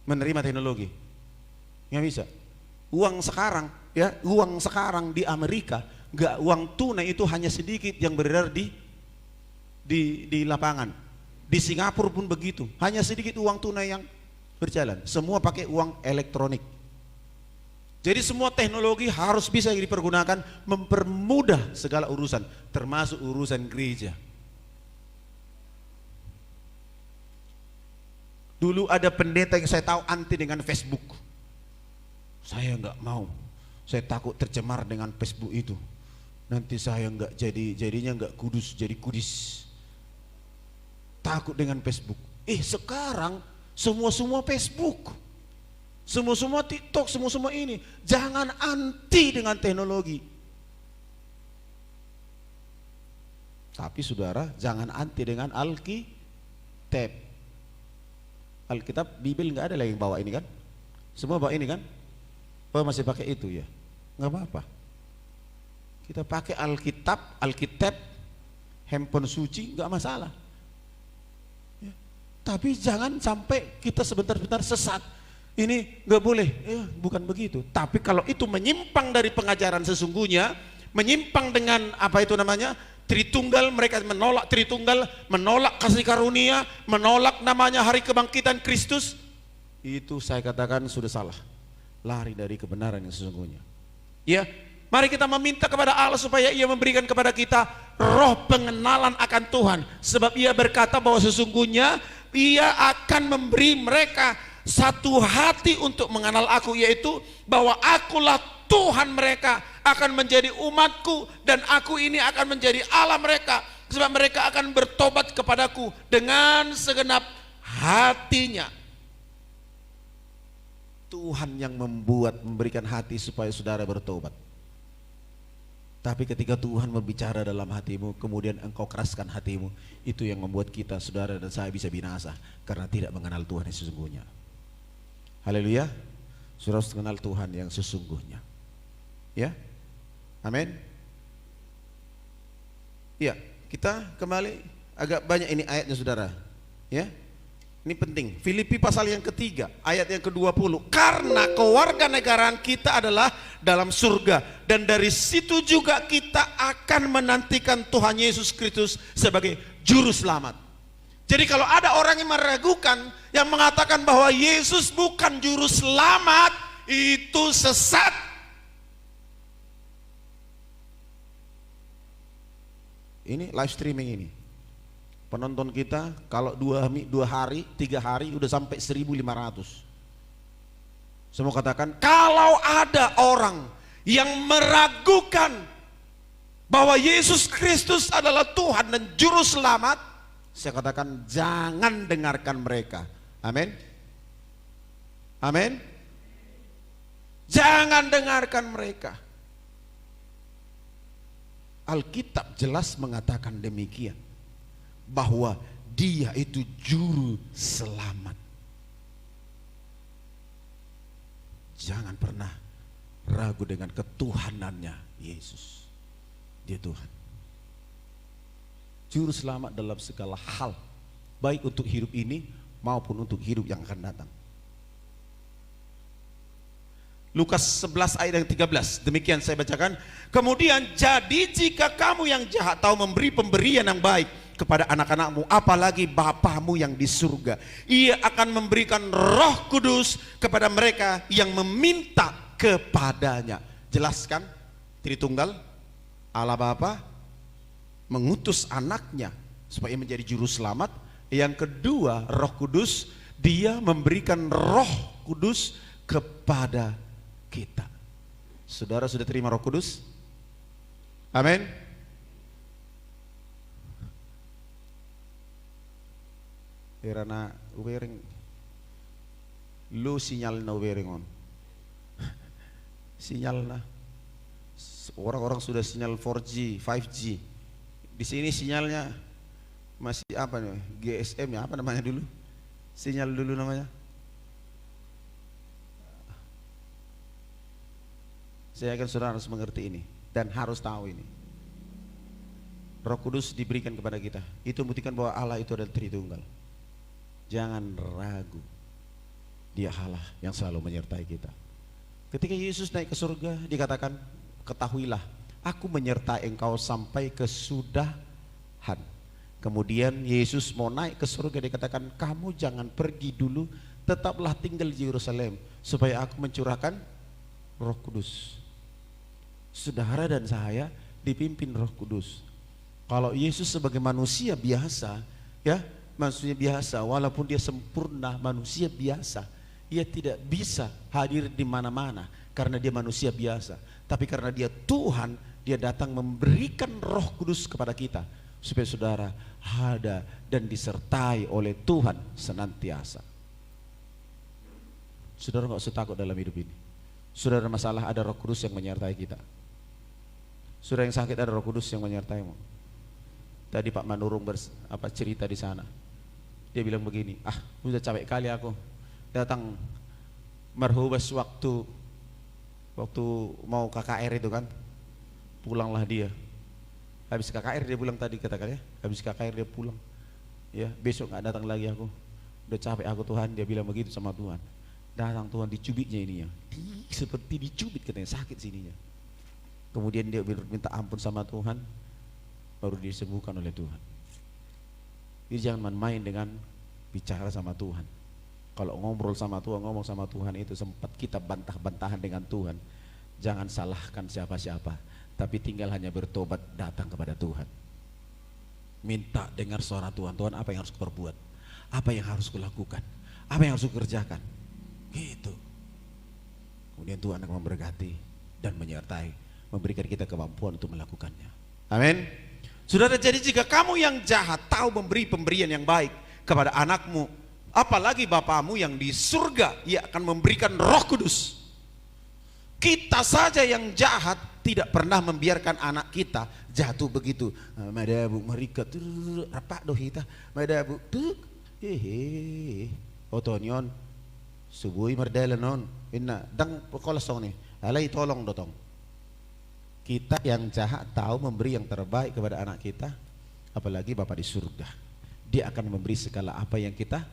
menerima teknologi. Nggak bisa. Uang sekarang di Amerika, uang tunai itu hanya sedikit yang beredar di lapangan. Di Singapura pun begitu. Hanya sedikit uang tunai yang berjalan, semua pakai uang elektronik. Jadi semua teknologi harus bisa dipergunakan mempermudah segala urusan, termasuk urusan gereja. Dulu ada pendeta yang saya tahu anti dengan Facebook. Saya nggak mau, saya takut tercemar dengan Facebook itu. Nanti saya nggak jadinya nggak kudus, jadi kudis. Takut dengan Facebook. Sekarang semua Facebook, semua TikTok, semua ini. Jangan anti dengan teknologi. Tapi saudara, jangan anti dengan Alkitab. Alkitab, Bible nggak ada lagi yang bawa ini kan? Semua bawa ini kan? Oh masih pakai itu ya? Nggak apa-apa. Kita pakai Alkitab, handphone suci, nggak masalah. Tapi jangan sampai kita sebentar-bentar sesat. Ini nggak boleh, bukan begitu. Tapi kalau itu menyimpang dari pengajaran sesungguhnya, menyimpang dengan apa itu namanya Tritunggal, mereka menolak Tritunggal, menolak kasih karunia, menolak namanya hari kebangkitan Kristus, itu saya katakan sudah salah, lari dari kebenaran yang sesungguhnya. Ya, mari kita meminta kepada Allah supaya Ia memberikan kepada kita roh pengenalan akan Tuhan, sebab Ia berkata bahwa sesungguhnya Ia akan memberi mereka satu hati untuk mengenal Aku, yaitu bahwa Akulah Tuhan mereka, akan menjadi umatku, dan Aku ini akan menjadi Allah mereka, sebab mereka akan bertobat kepadaku dengan segenap hatinya. Tuhan yang memberikan hati supaya saudara bertobat. Tapi ketika Tuhan berbicara dalam hatimu, kemudian engkau keraskan hatimu, itu yang membuat kita, saudara dan saya, bisa binasa karena tidak mengenal Tuhan yang sesungguhnya. Haleluya. Saudara harus mengenal Tuhan yang sesungguhnya. Ya, amin. Ya, kita kembali, agak banyak ini ayatnya saudara. Ya, ini penting. Filipi pasal yang ketiga, ayat yang ke-20. Karena kewarganegaraan kita adalah dalam surga, dan dari situ juga kita akan menantikan Tuhan Yesus Kristus sebagai juru selamat. Jadi kalau ada orang yang meragukan, yang mengatakan bahwa Yesus bukan juru selamat, itu sesat. Ini live streaming ini, Penonton kita kalau 2 hari, 3 hari udah sampai 1.500. Saya mau katakan, kalau ada orang yang meragukan bahwa Yesus Kristus adalah Tuhan dan Juru Selamat, saya katakan jangan dengarkan mereka. Amin. Amin. Jangan dengarkan mereka. Alkitab jelas mengatakan demikian, bahwa dia itu juru selamat. Jangan pernah ragu dengan ketuhanannya Yesus. Dia Tuhan, juru selamat dalam segala hal, baik untuk hidup ini maupun untuk hidup yang akan datang. Lukas 11 ayat yang 13, demikian saya bacakan. Kemudian, jadi jika kamu yang jahat tahu memberi pemberian yang baik kepada anak-anakmu, apalagi Bapamu yang di surga, Ia akan memberikan Roh Kudus kepada mereka yang meminta kepadanya. Jelaskan, Tritunggal, Allah Bapa mengutus anaknya supaya menjadi juru selamat. Yang kedua, Roh Kudus, Dia memberikan Roh Kudus kepada kita. Saudara sudah terima Roh Kudus? Amin. Karena wearing lu sinyal na wearing on. Sinyal na. Orang-orang sudah sinyal 4G, 5G. Di sini sinyalnya masih apa nih? GSM ya, apa namanya dulu? Sinyal dulu namanya. Saya yakin saudara harus mengerti ini dan harus tahu ini. Roh Kudus diberikan kepada kita. Itu membuktikan bahwa Allah itu adalah Tritunggal. Jangan ragu, Dia Allah yang selalu menyertai kita. Ketika Yesus naik ke surga, dikatakan, ketahuilah, aku menyertai engkau sampai kesudahan. Kemudian Yesus mau naik ke surga, dikatakan, kamu jangan pergi dulu, tetaplah tinggal di Yerusalem supaya aku mencurahkan Roh Kudus. Saudara dan saya dipimpin Roh Kudus. Kalau Yesus sebagai manusia biasa, ya, manusia biasa, walaupun dia sempurna manusia biasa, ia tidak bisa hadir di mana-mana karena dia manusia biasa. Tapi karena dia Tuhan, dia datang memberikan Roh Kudus kepada kita supaya saudara ada dan disertai oleh Tuhan senantiasa. Saudara nggak usah takut dalam hidup ini. Saudara masalah, ada Roh Kudus yang menyertai kita. Saudara yang sakit, ada Roh Kudus yang menyertaimu. Tadi Pak Manurung cerita di sana. Dia bilang begini, udah capek kali aku datang merhubas waktu mau KKR itu kan, pulanglah dia. Habis KKR dia pulang tadi katakan ya, habis KKR dia pulang. Ya, besok nggak datang lagi aku. Udah capek aku Tuhan, dia bilang begitu sama Tuhan. Datang Tuhan, dicubitnya ininya, seperti dicubit katanya, sakit sininya. Kemudian dia minta ampun sama Tuhan, baru disembuhkan oleh Tuhan. Jadi jangan main-main dengan bicara sama Tuhan. Kalau ngobrol sama Tuhan, ngomong sama Tuhan itu sempat kita bantah-bantahan dengan Tuhan. Jangan salahkan siapa-siapa, tapi tinggal hanya bertobat, datang kepada Tuhan. Minta dengar suara Tuhan. Tuhan, apa yang harus kuperbuat? Apa yang harus kulakukan? Apa yang harus kukerjakan? Gitu. Kemudian Tuhan akan memberkati dan menyertai, memberikan kita kemampuan untuk melakukannya. Amin. Saudara, jadi jika kamu yang jahat tahu memberi pemberian yang baik kepada anakmu, apalagi Bapamu yang di surga, Ia akan memberikan Roh Kudus. Kita saja yang jahat tidak pernah membiarkan anak kita jatuh begitu. Madabu mereka rapak doh kita, madabu tuk hehe otonyon subui merdela non inna dang pokolasong nih alai tolong dotong. Kita yang jahat tahu memberi yang terbaik kepada anak kita, apalagi Bapa di surga. Dia akan memberi segala apa yang kita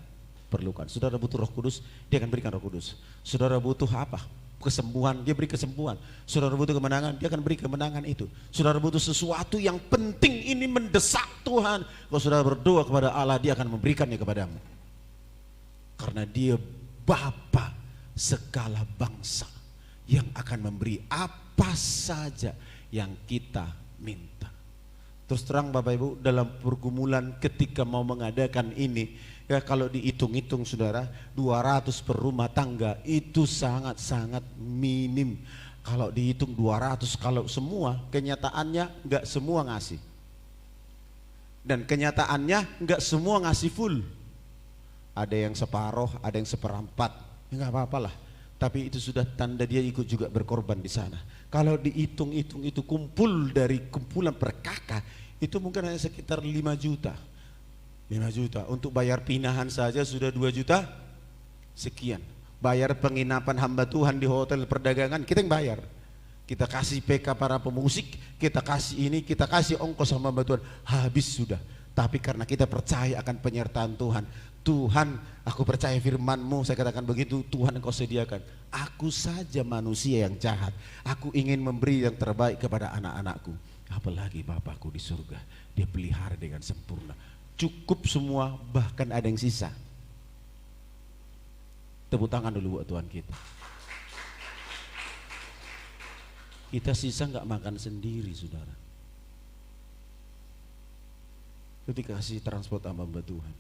perlukan. Saudara butuh Roh Kudus, Dia akan berikan Roh Kudus. Saudara butuh apa? Kesembuhan, Dia beri kesembuhan. Saudara butuh kemenangan, Dia akan beri kemenangan itu. Saudara butuh sesuatu yang penting ini mendesak Tuhan, kalau saudara berdoa kepada Allah, Dia akan memberikannya kepadamu. Karena Dia Bapa segala bangsa yang akan memberi apa saja yang kita minta. Terus terang Bapak Ibu, dalam pergumulan ketika mau mengadakan ini, ya kalau dihitung-hitung saudara, 200 per rumah tangga itu sangat-sangat minim. Kalau dihitung 200, kalau semua, kenyataannya nggak semua ngasih. Dan kenyataannya nggak semua ngasih full. Ada yang separoh, ada yang seperempat, ya nggak apa-apalah. Tapi itu sudah tanda dia ikut juga berkorban di sana. Kalau dihitung-hitung itu kumpul dari kumpulan per kakak, itu mungkin hanya sekitar 5 juta. 5 juta untuk bayar pinahan saja sudah 2 juta sekian. Bayar penginapan hamba Tuhan di hotel perdagangan kita yang bayar. Kita kasih PK para pemusik, kita kasih ini, kita kasih ongkos sama hamba Tuhan, habis sudah. Tapi karena kita percaya akan penyertaan Tuhan, Tuhan, aku percaya firman-Mu, saya katakan begitu, Tuhan Engkau sediakan. Aku saja manusia yang jahat, aku ingin memberi yang terbaik kepada anak-anakku. Apalagi Bapakku di surga, dia pelihara dengan sempurna. Cukup semua, bahkan ada yang sisa. Tepuk tangan dulu buat Tuhan kita. Kita sisa nggak makan sendiri, saudara. Ketika kasih transport hamba Tuhan,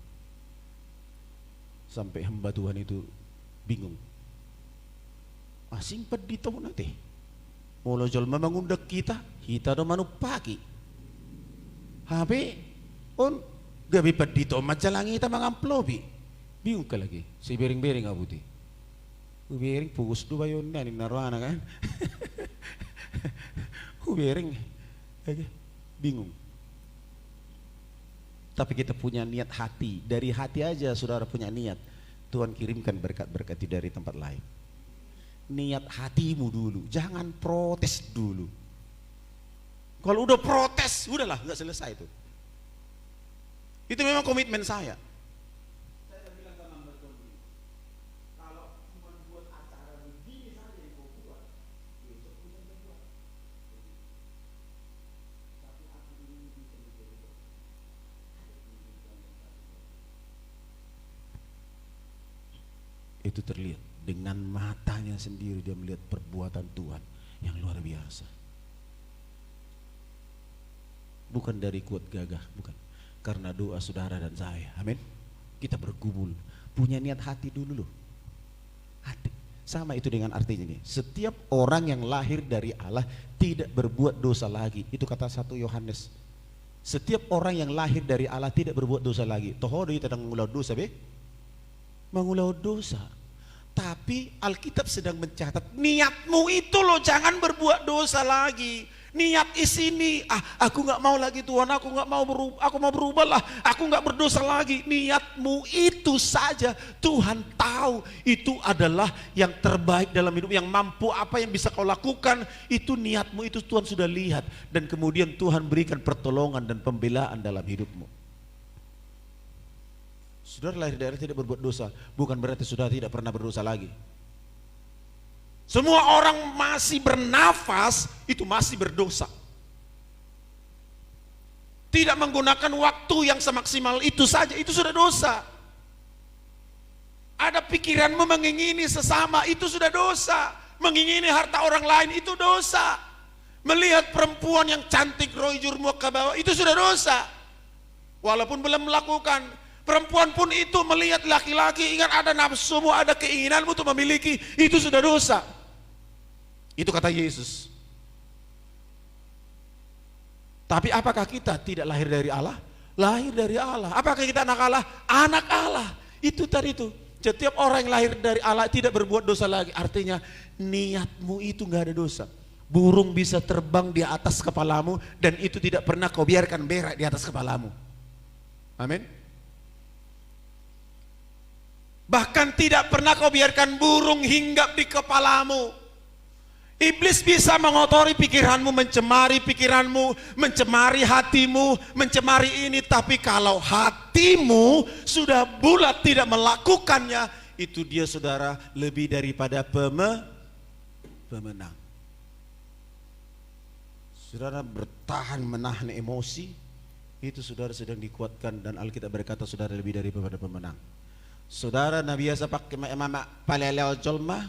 sampai hamba Tuhan itu bingung. Asing pedih tahu nanti. Mula jolma mengundak kita do manu pagi. Habe on gabi pedih to majalangi kita mangamplobi. Bingung ka lagi. Si bering-bering abuti. Bering pugus dua yon ni narwana kan. Bering. Bingung. Tapi kita punya niat hati, dari hati aja saudara punya niat, Tuhan kirimkan berkat-berkat dari tempat lain. Niat hatimu dulu, jangan protes dulu. Kalau udah protes, udahlah nggak selesai itu. Itu memang komitmen saya. Saya bilang sama Mbak Tommy, kalau cuma buat acara begini saja yang kau buat, besok bisa berbuat. Tapi aku ini bisa menjadi itu terlihat dengan matanya sendiri, dia melihat perbuatan Tuhan yang luar biasa. Bukan dari kuat gagah, bukan, karena doa saudara dan saya. Amin. Kita bergumul, punya niat hati dulu loh. Hati. Sama itu dengan artinya ini. Setiap orang yang lahir dari Allah tidak berbuat dosa lagi. Itu kata 1 Yohanes. Setiap orang yang lahir dari Allah tidak berbuat dosa lagi. Tohodo itu sedang mengulau dosa be? Mengulau dosa. Tapi Alkitab sedang mencatat niatmu itu loh, jangan berbuat dosa lagi. Niat isini, aku nggak mau lagi Tuhan, aku nggak mau berubah, aku mau berubah lah, aku nggak berdosa lagi. Niatmu itu saja Tuhan tahu itu adalah yang terbaik dalam hidup, yang mampu apa yang bisa kau lakukan, itu niatmu itu Tuhan sudah lihat, dan kemudian Tuhan berikan pertolongan dan pembelaan dalam hidupmu. Saudara lahir dari tidak berbuat dosa, bukan berarti saudara tidak pernah berdosa lagi. Semua orang masih bernafas itu masih berdosa. Tidak menggunakan waktu yang semaksimal itu saja, itu sudah dosa. Ada pikiranmu mengingini sesama, itu sudah dosa. Mengingini harta orang lain, itu dosa. Melihat perempuan yang cantik rojurmu ke bawah, itu sudah dosa. Walaupun belum melakukan. Perempuan pun itu melihat laki-laki, ingat ada nafsumu, ada keinginanmu untuk memiliki, itu sudah dosa. Itu kata Yesus. Tapi apakah kita tidak lahir dari Allah? Lahir dari Allah. Apakah kita anak Allah? Anak Allah. Itu tadi itu. Setiap orang yang lahir dari Allah tidak berbuat dosa lagi. Artinya niatmu itu nggak ada dosa. Burung bisa terbang di atas kepalamu dan itu tidak pernah kau biarkan berak di atas kepalamu. Amin. Bahkan tidak pernah kau biarkan burung hinggap di kepalamu. Iblis bisa mengotori pikiranmu, mencemari hatimu, mencemari ini. Tapi kalau hatimu sudah bulat tidak melakukannya, itu dia saudara lebih daripada pemenang. Saudara bertahan menahan emosi, itu saudara sedang dikuatkan, dan Alkitab berkata saudara lebih daripada pemenang. Saudara Nabi biasa pakai paleleo jolma,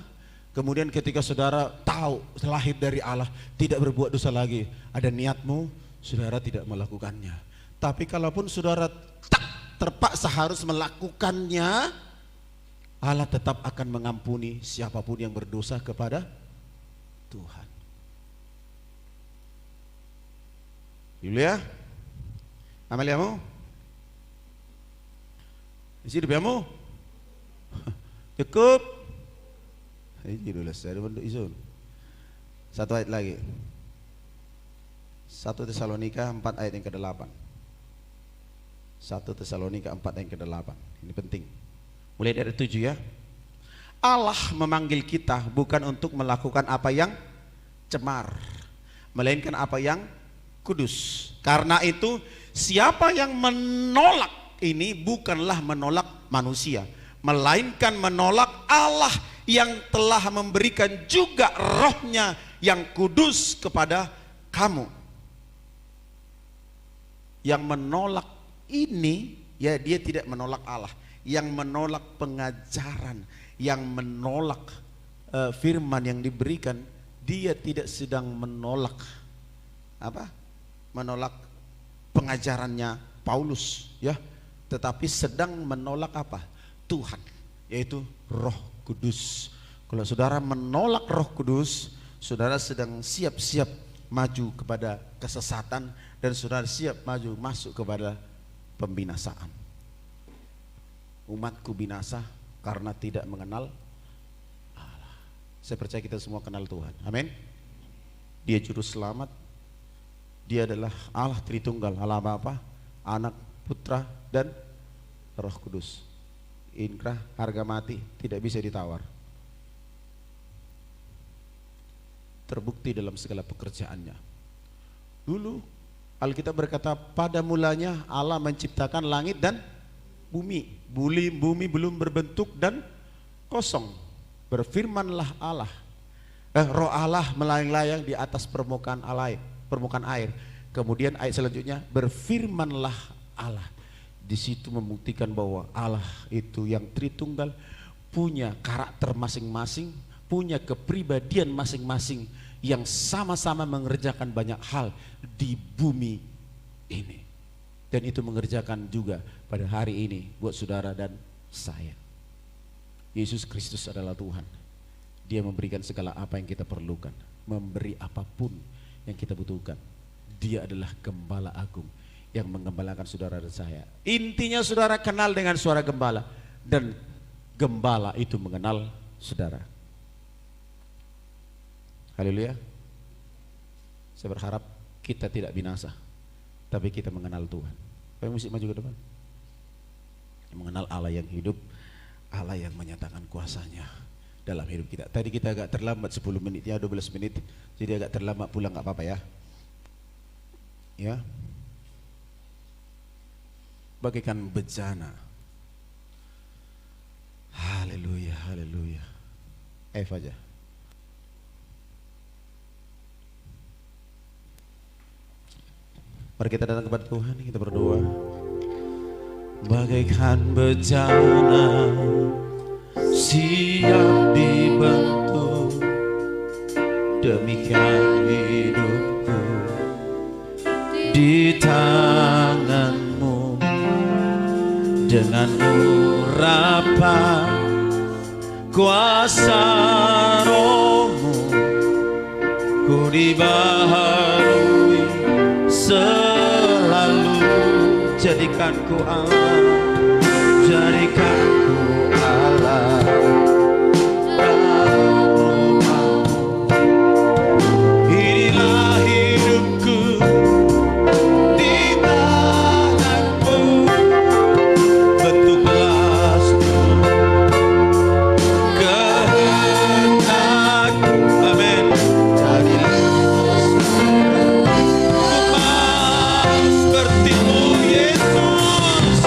kemudian ketika saudara tahu lahir dari Allah, tidak berbuat dosa lagi, ada niatmu, saudara tidak melakukannya. Tapi kalaupun saudara tak terpaksa harus melakukannya, Allah tetap akan mengampuni siapapun yang berdosa kepada Tuhan. Yulia, Ameliamu, isi hidupmu, cukup. Ini dulu saya bentuk isun. Satu ayat lagi. 1 Tesalonika 4 ayat yang ke-8. 1 Tesalonika 4 ayat yang ke-8. Ini penting. Mulai dari 7 ya. Allah memanggil kita bukan untuk melakukan apa yang cemar, melainkan apa yang kudus. Karena itu siapa yang menolak ini bukanlah menolak manusia, melainkan menolak Allah yang telah memberikan juga rohnya yang kudus kepada kamu. Yang menolak ini ya dia tidak menolak Allah, yang menolak pengajaran, yang menolak firman yang diberikan, dia tidak sedang menolak apa? Menolak pengajarannya Paulus ya, tetapi sedang menolak apa? Tuhan, yaitu Roh Kudus. Kalau saudara menolak Roh Kudus, saudara sedang siap-siap maju kepada kesesatan dan saudara siap maju masuk kepada pembinasaan. Umatku binasa karena tidak mengenal Allah. Saya percaya kita semua kenal Tuhan. Amin. Dia juru selamat. Dia adalah Allah Tritunggal, Allah Bapa, Anak, Putra dan Roh Kudus. Inkrah, harga mati tidak bisa ditawar. Terbukti dalam segala pekerjaannya. Dulu Alkitab berkata pada mulanya Allah menciptakan langit dan bumi. Bumi belum berbentuk dan kosong. Berfirmanlah Allah. Roh Allah melayang-layang di atas permukaan air. Kemudian ayat selanjutnya berfirmanlah Allah. Di situ membuktikan bahwa Allah itu yang Tritunggal punya karakter masing-masing, punya kepribadian masing-masing yang sama-sama mengerjakan banyak hal di bumi ini. Dan itu mengerjakan juga pada hari ini buat saudara dan saya. Yesus Kristus adalah Tuhan. Dia memberikan segala apa yang kita perlukan, memberi apapun yang kita butuhkan. Dia adalah Gembala Agung yang menggembalakan saudara dan saya. Intinya saudara kenal dengan suara gembala, dan gembala itu mengenal saudara. Haleluya. Saya berharap kita tidak binasa, tapi kita mengenal Tuhan. Kami mesti maju ke depan. Mengenal Allah yang hidup, Allah yang menyatakan kuasanya dalam hidup kita. Tadi kita agak terlambat 10 menit ya, 12 menit. Jadi agak terlambat pulang, nggak apa-apa ya. Ya. Bagaikan bejana. Haleluya, haleluya. Aja. Mari kita datang kepada Tuhan, kita berdoa. Bagaikan bejana siap dibentuk, demikian hidupku di tanganmu. Dengan urapan kuasa rohmu, ku dibaharui selalu. Jadikan ku Allah, jadikan ku Allah dalam rumahmu. Inilah hidupku di tanganmu, bentuklah kehendakmu. Amin. Jadilah ku mau sepertimu Yesus.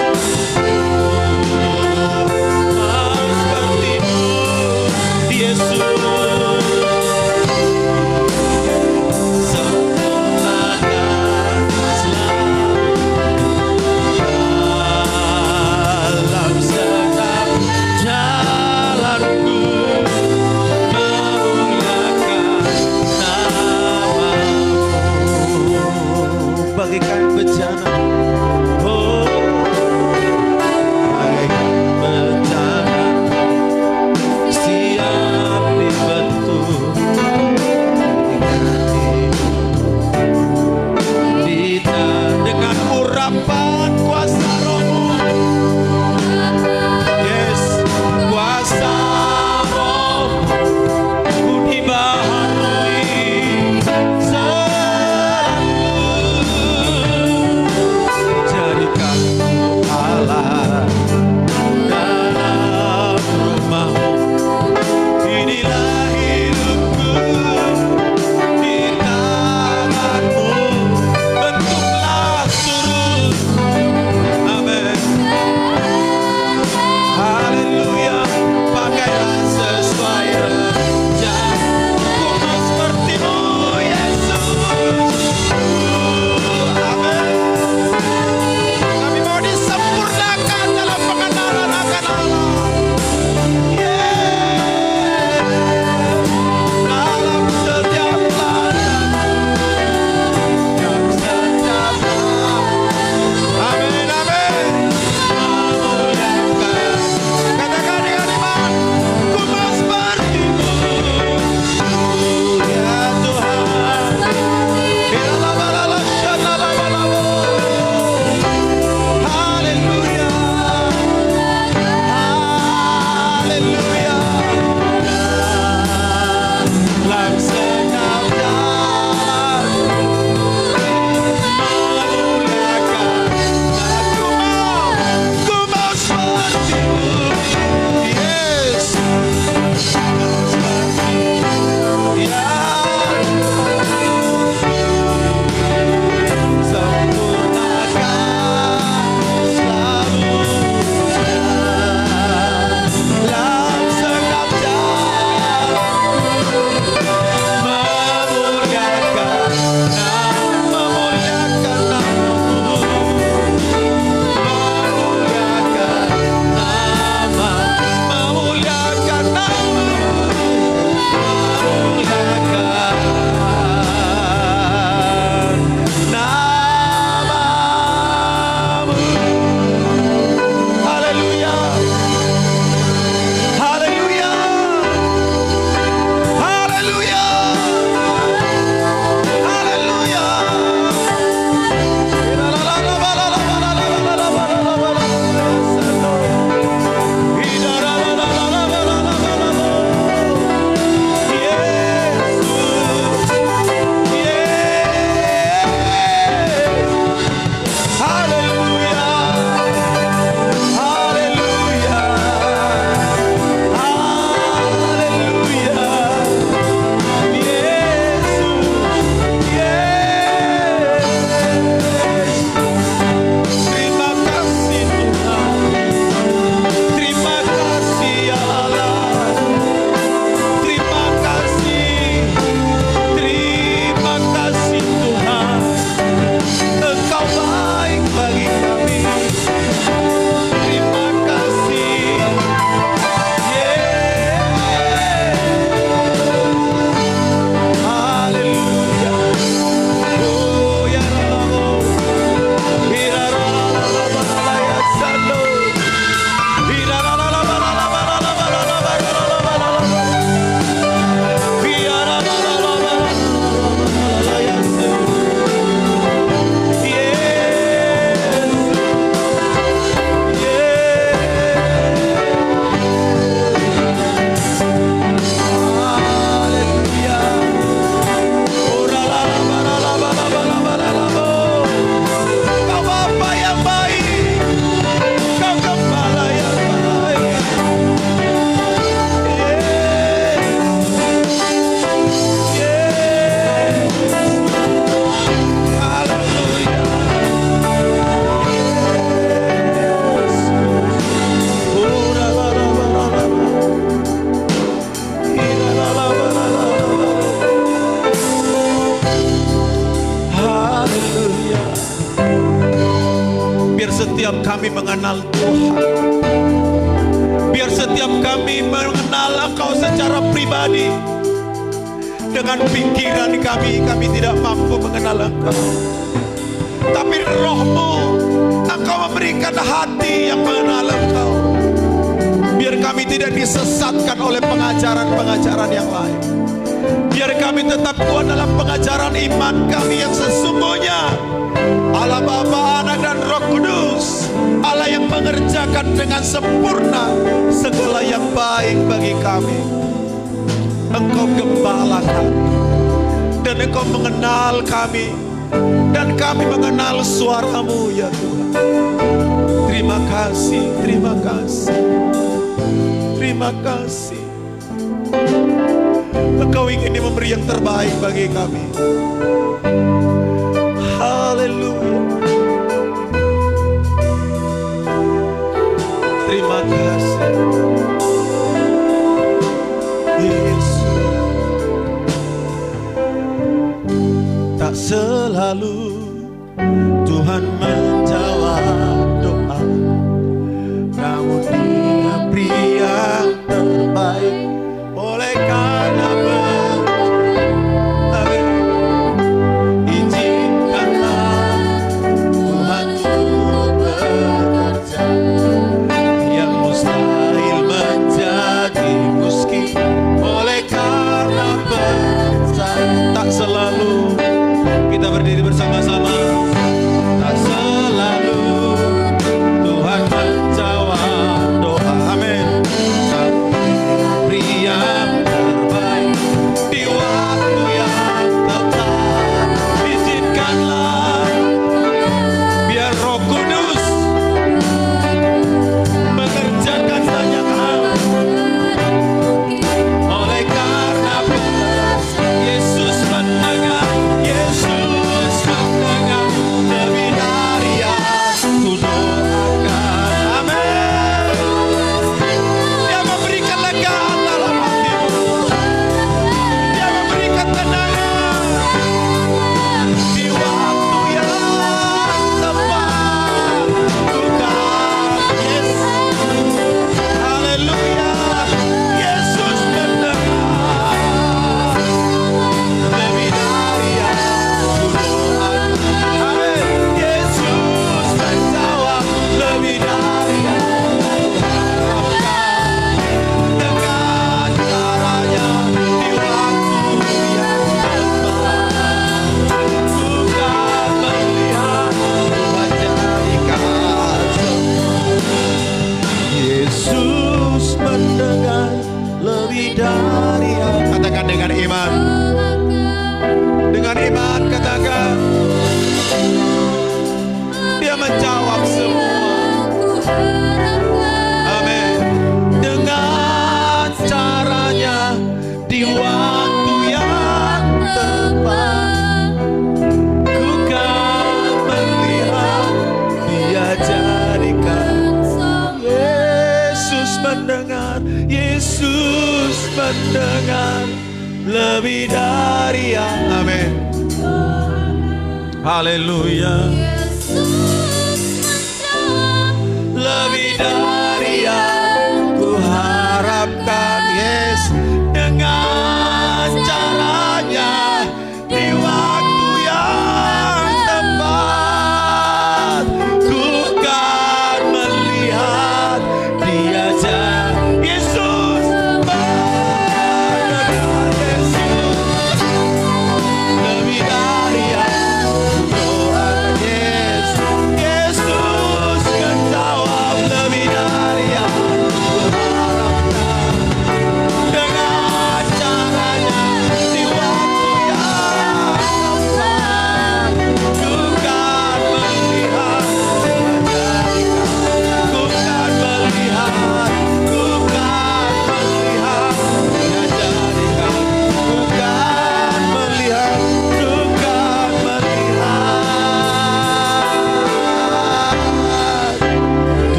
setiap kami mengenal Tuhan. Biar setiap kami mengenal Engkau secara pribadi. Dengan pikiran kami tidak mampu mengenal Engkau. Tapi Roh-Mu, Engkau memberikan hati yang mengenal Engkau. Biar kami tidak disesatkan oleh pengajaran-pengajaran yang lain. Biar kami tetap kuat dalam pengajaran iman kami yang sesungguhnya. Allah Bapa, Anak dan Roh Kudus, Allah yang mengerjakan dengan sempurna segala yang baik bagi kami. Engkau gembala kami, dan Engkau mengenal kami, dan kami mengenal suara-Mu ya Tuhan. Terima kasih, terima kasih, terima kasih. Engkau ingin memberi yang terbaik bagi kami. Haleluya. Terima kasih Yesus. Tak selalu Tuhan menjawab doa, namun Dia beri yang terbaik. Oleh karena izinkanlah Tuhan untuk bekerja, yang mustahil menjadi mungkin. Oleh karena percaya, tak selalu. Kita berdiri bersama-sama. Tak selalu Tuhan menjawab doa. Amin. Beri yang terbaik di waktu yang tepat. Izinkanlah biar Roh Kudus mengerjakan banyak hal. Oleh karena Yesus mendengar, Yesus mendengar lebih dari yang kudoakan. Amin. Dia memberikan legaan dalam hatimu. Dia memberikan tenangan di waktu yang tepat. Bukan Yesus. Haleluya. Yesus mendengar lebih dari yang kudoakan. Amin. Yesus menjawab lebih dari yang kuharapkan. Dengan caranya di waktu yang tepat. Bukan melihat wajah kasih. Yesus mendengar lebih dari yang. Katakan dengan iman. Dengan iman katakan. Dia menjawab semua. Amin. Dengan caranya di waktu yang tepat. Ku kan melihat Dia jadikan. Yesus mendengar, Yesus mendengar lebih dari yang. Amin. Haleluya. Lebih dari yang ku harapkan. Yes. Dengan caranya di waktu yang tepat. Ku kan melihat Dia jadi. Yesus mendengar. Yesus lebih dari yang ku doakan. Yesus menjawab lebih dari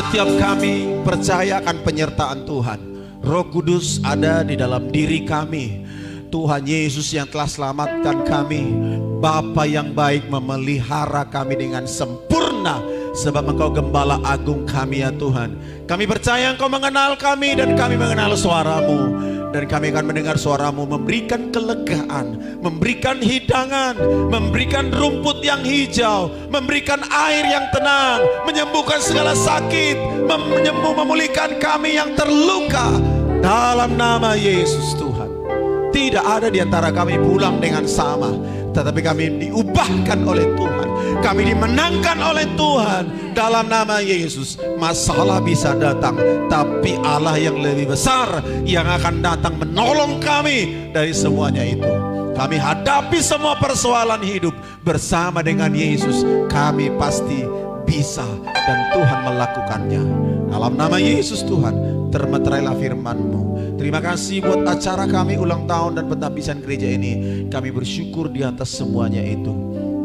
setiap kami percaya akan penyertaan Tuhan. Roh Kudus ada di dalam diri kami. Tuhan Yesus yang telah selamatkan kami, Bapa yang baik memelihara kami dengan sempurna, sebab Engkau Gembala Agung kami ya Tuhan. Kami percaya Engkau mengenal kami dan kami mengenal suara-Mu, dan kami akan mendengar suara-Mu memberikan kelegaan, memberikan hidangan, memberikan rumput yang hijau, memberikan air yang tenang, menyembuhkan segala sakit, memulihkan kami yang terluka dalam nama Yesus Tuhan. Tidak ada di antara kami pulang dengan sama, tetapi kami diubahkan oleh Tuhan, kami dimenangkan oleh Tuhan dalam nama Yesus. Masalah bisa datang, tapi Allah yang lebih besar yang akan datang menolong kami dari semuanya itu. Kami hadapi semua persoalan hidup bersama dengan Yesus. Kami pasti bisa dan Tuhan melakukannya. Dalam nama Yesus Tuhan, termeterailah firman-Mu. Terima kasih buat acara kami ulang tahun dan pentabisan gereja ini. Kami bersyukur di atas semuanya itu.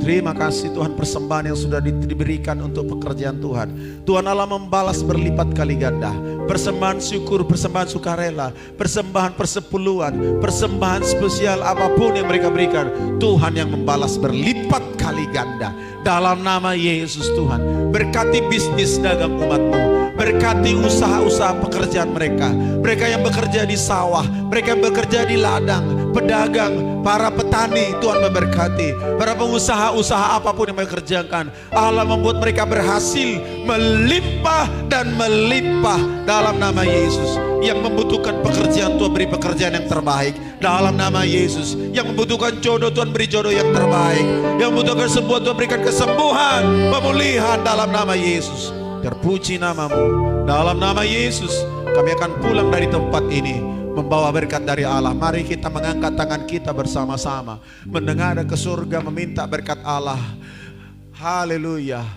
Terima kasih Tuhan, persembahan yang sudah diberikan untuk pekerjaan Tuhan. Tuhan Allah membalas berlipat kali ganda. Persembahan syukur, persembahan sukarela, persembahan persepuluhan, persembahan spesial apapun yang mereka berikan, Tuhan yang membalas berlipat kali ganda. Dalam nama Yesus Tuhan, berkati bisnis dagang umat-Mu, berkati usaha-usaha pekerjaan mereka, mereka yang bekerja di sawah, mereka yang bekerja di ladang, pedagang, para petani, Tuhan memberkati, para pengusaha-usaha apapun yang mereka kerjakan. Allah membuat mereka berhasil melimpah dan melimpah dalam nama Yesus. Yang membutuhkan pekerjaan, Tuhan beri pekerjaan yang terbaik dalam nama Yesus. Yang membutuhkan jodoh, Tuhan beri jodoh yang terbaik. Yang membutuhkan sembuhan, Tuhan berikan kesembuhan, pemulihan dalam nama Yesus. Terpuji nama-Mu. Dalam nama Yesus kami akan pulang dari tempat ini membawa berkat dari Allah. Mari kita mengangkat tangan kita bersama-sama, mendengar ke surga, meminta berkat Allah. Haleluya.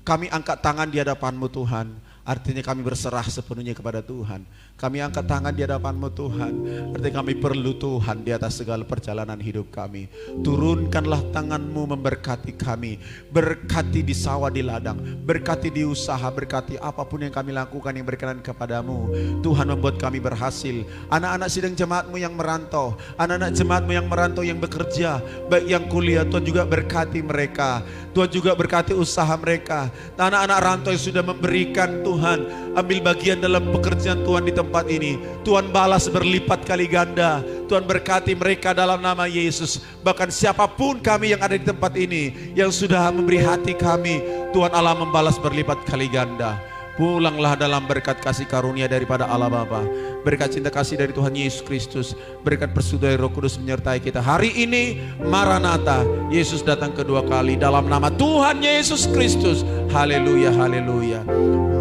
Kami angkat tangan di hadapan-Mu Tuhan. Artinya kami berserah sepenuhnya kepada Tuhan. Kami angkat tangan di hadapan-Mu Tuhan. Artinya kami perlu Tuhan di atas segala perjalanan hidup kami. Turunkanlah tangan-Mu memberkati kami. Berkati di sawah, di ladang, berkati di usaha, berkati apapun yang kami lakukan yang berkenan kepadamu. Tuhan membuat kami berhasil. Anak-anak sidang jemaat-Mu yang merantau, anak-anak jemaat-Mu yang merantau, yang bekerja, baik yang kuliah, Tuhan juga berkati mereka. Tuhan juga berkati usaha mereka. Anak-anak rantau yang sudah memberikan, Tuhan ambil bagian dalam pekerjaan Tuhan di tempat ini, Tuhan balas berlipat kali ganda. Tuhan berkati mereka dalam nama Yesus. Bahkan siapapun kami yang ada di tempat ini yang sudah memberi hati kami, Tuhan Allah membalas berlipat kali ganda. Pulanglah dalam berkat kasih karunia daripada Allah Bapa, berkat cinta kasih dari Tuhan Yesus Kristus, berkat persekutuan Roh Kudus menyertai kita. Hari ini Maranatha, Yesus datang kedua kali dalam nama Tuhan Yesus Kristus. Haleluya, haleluya.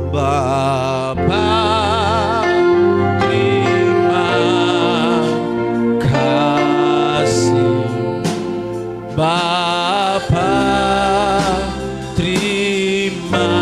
Bapa, terima kasih. Bapa, terima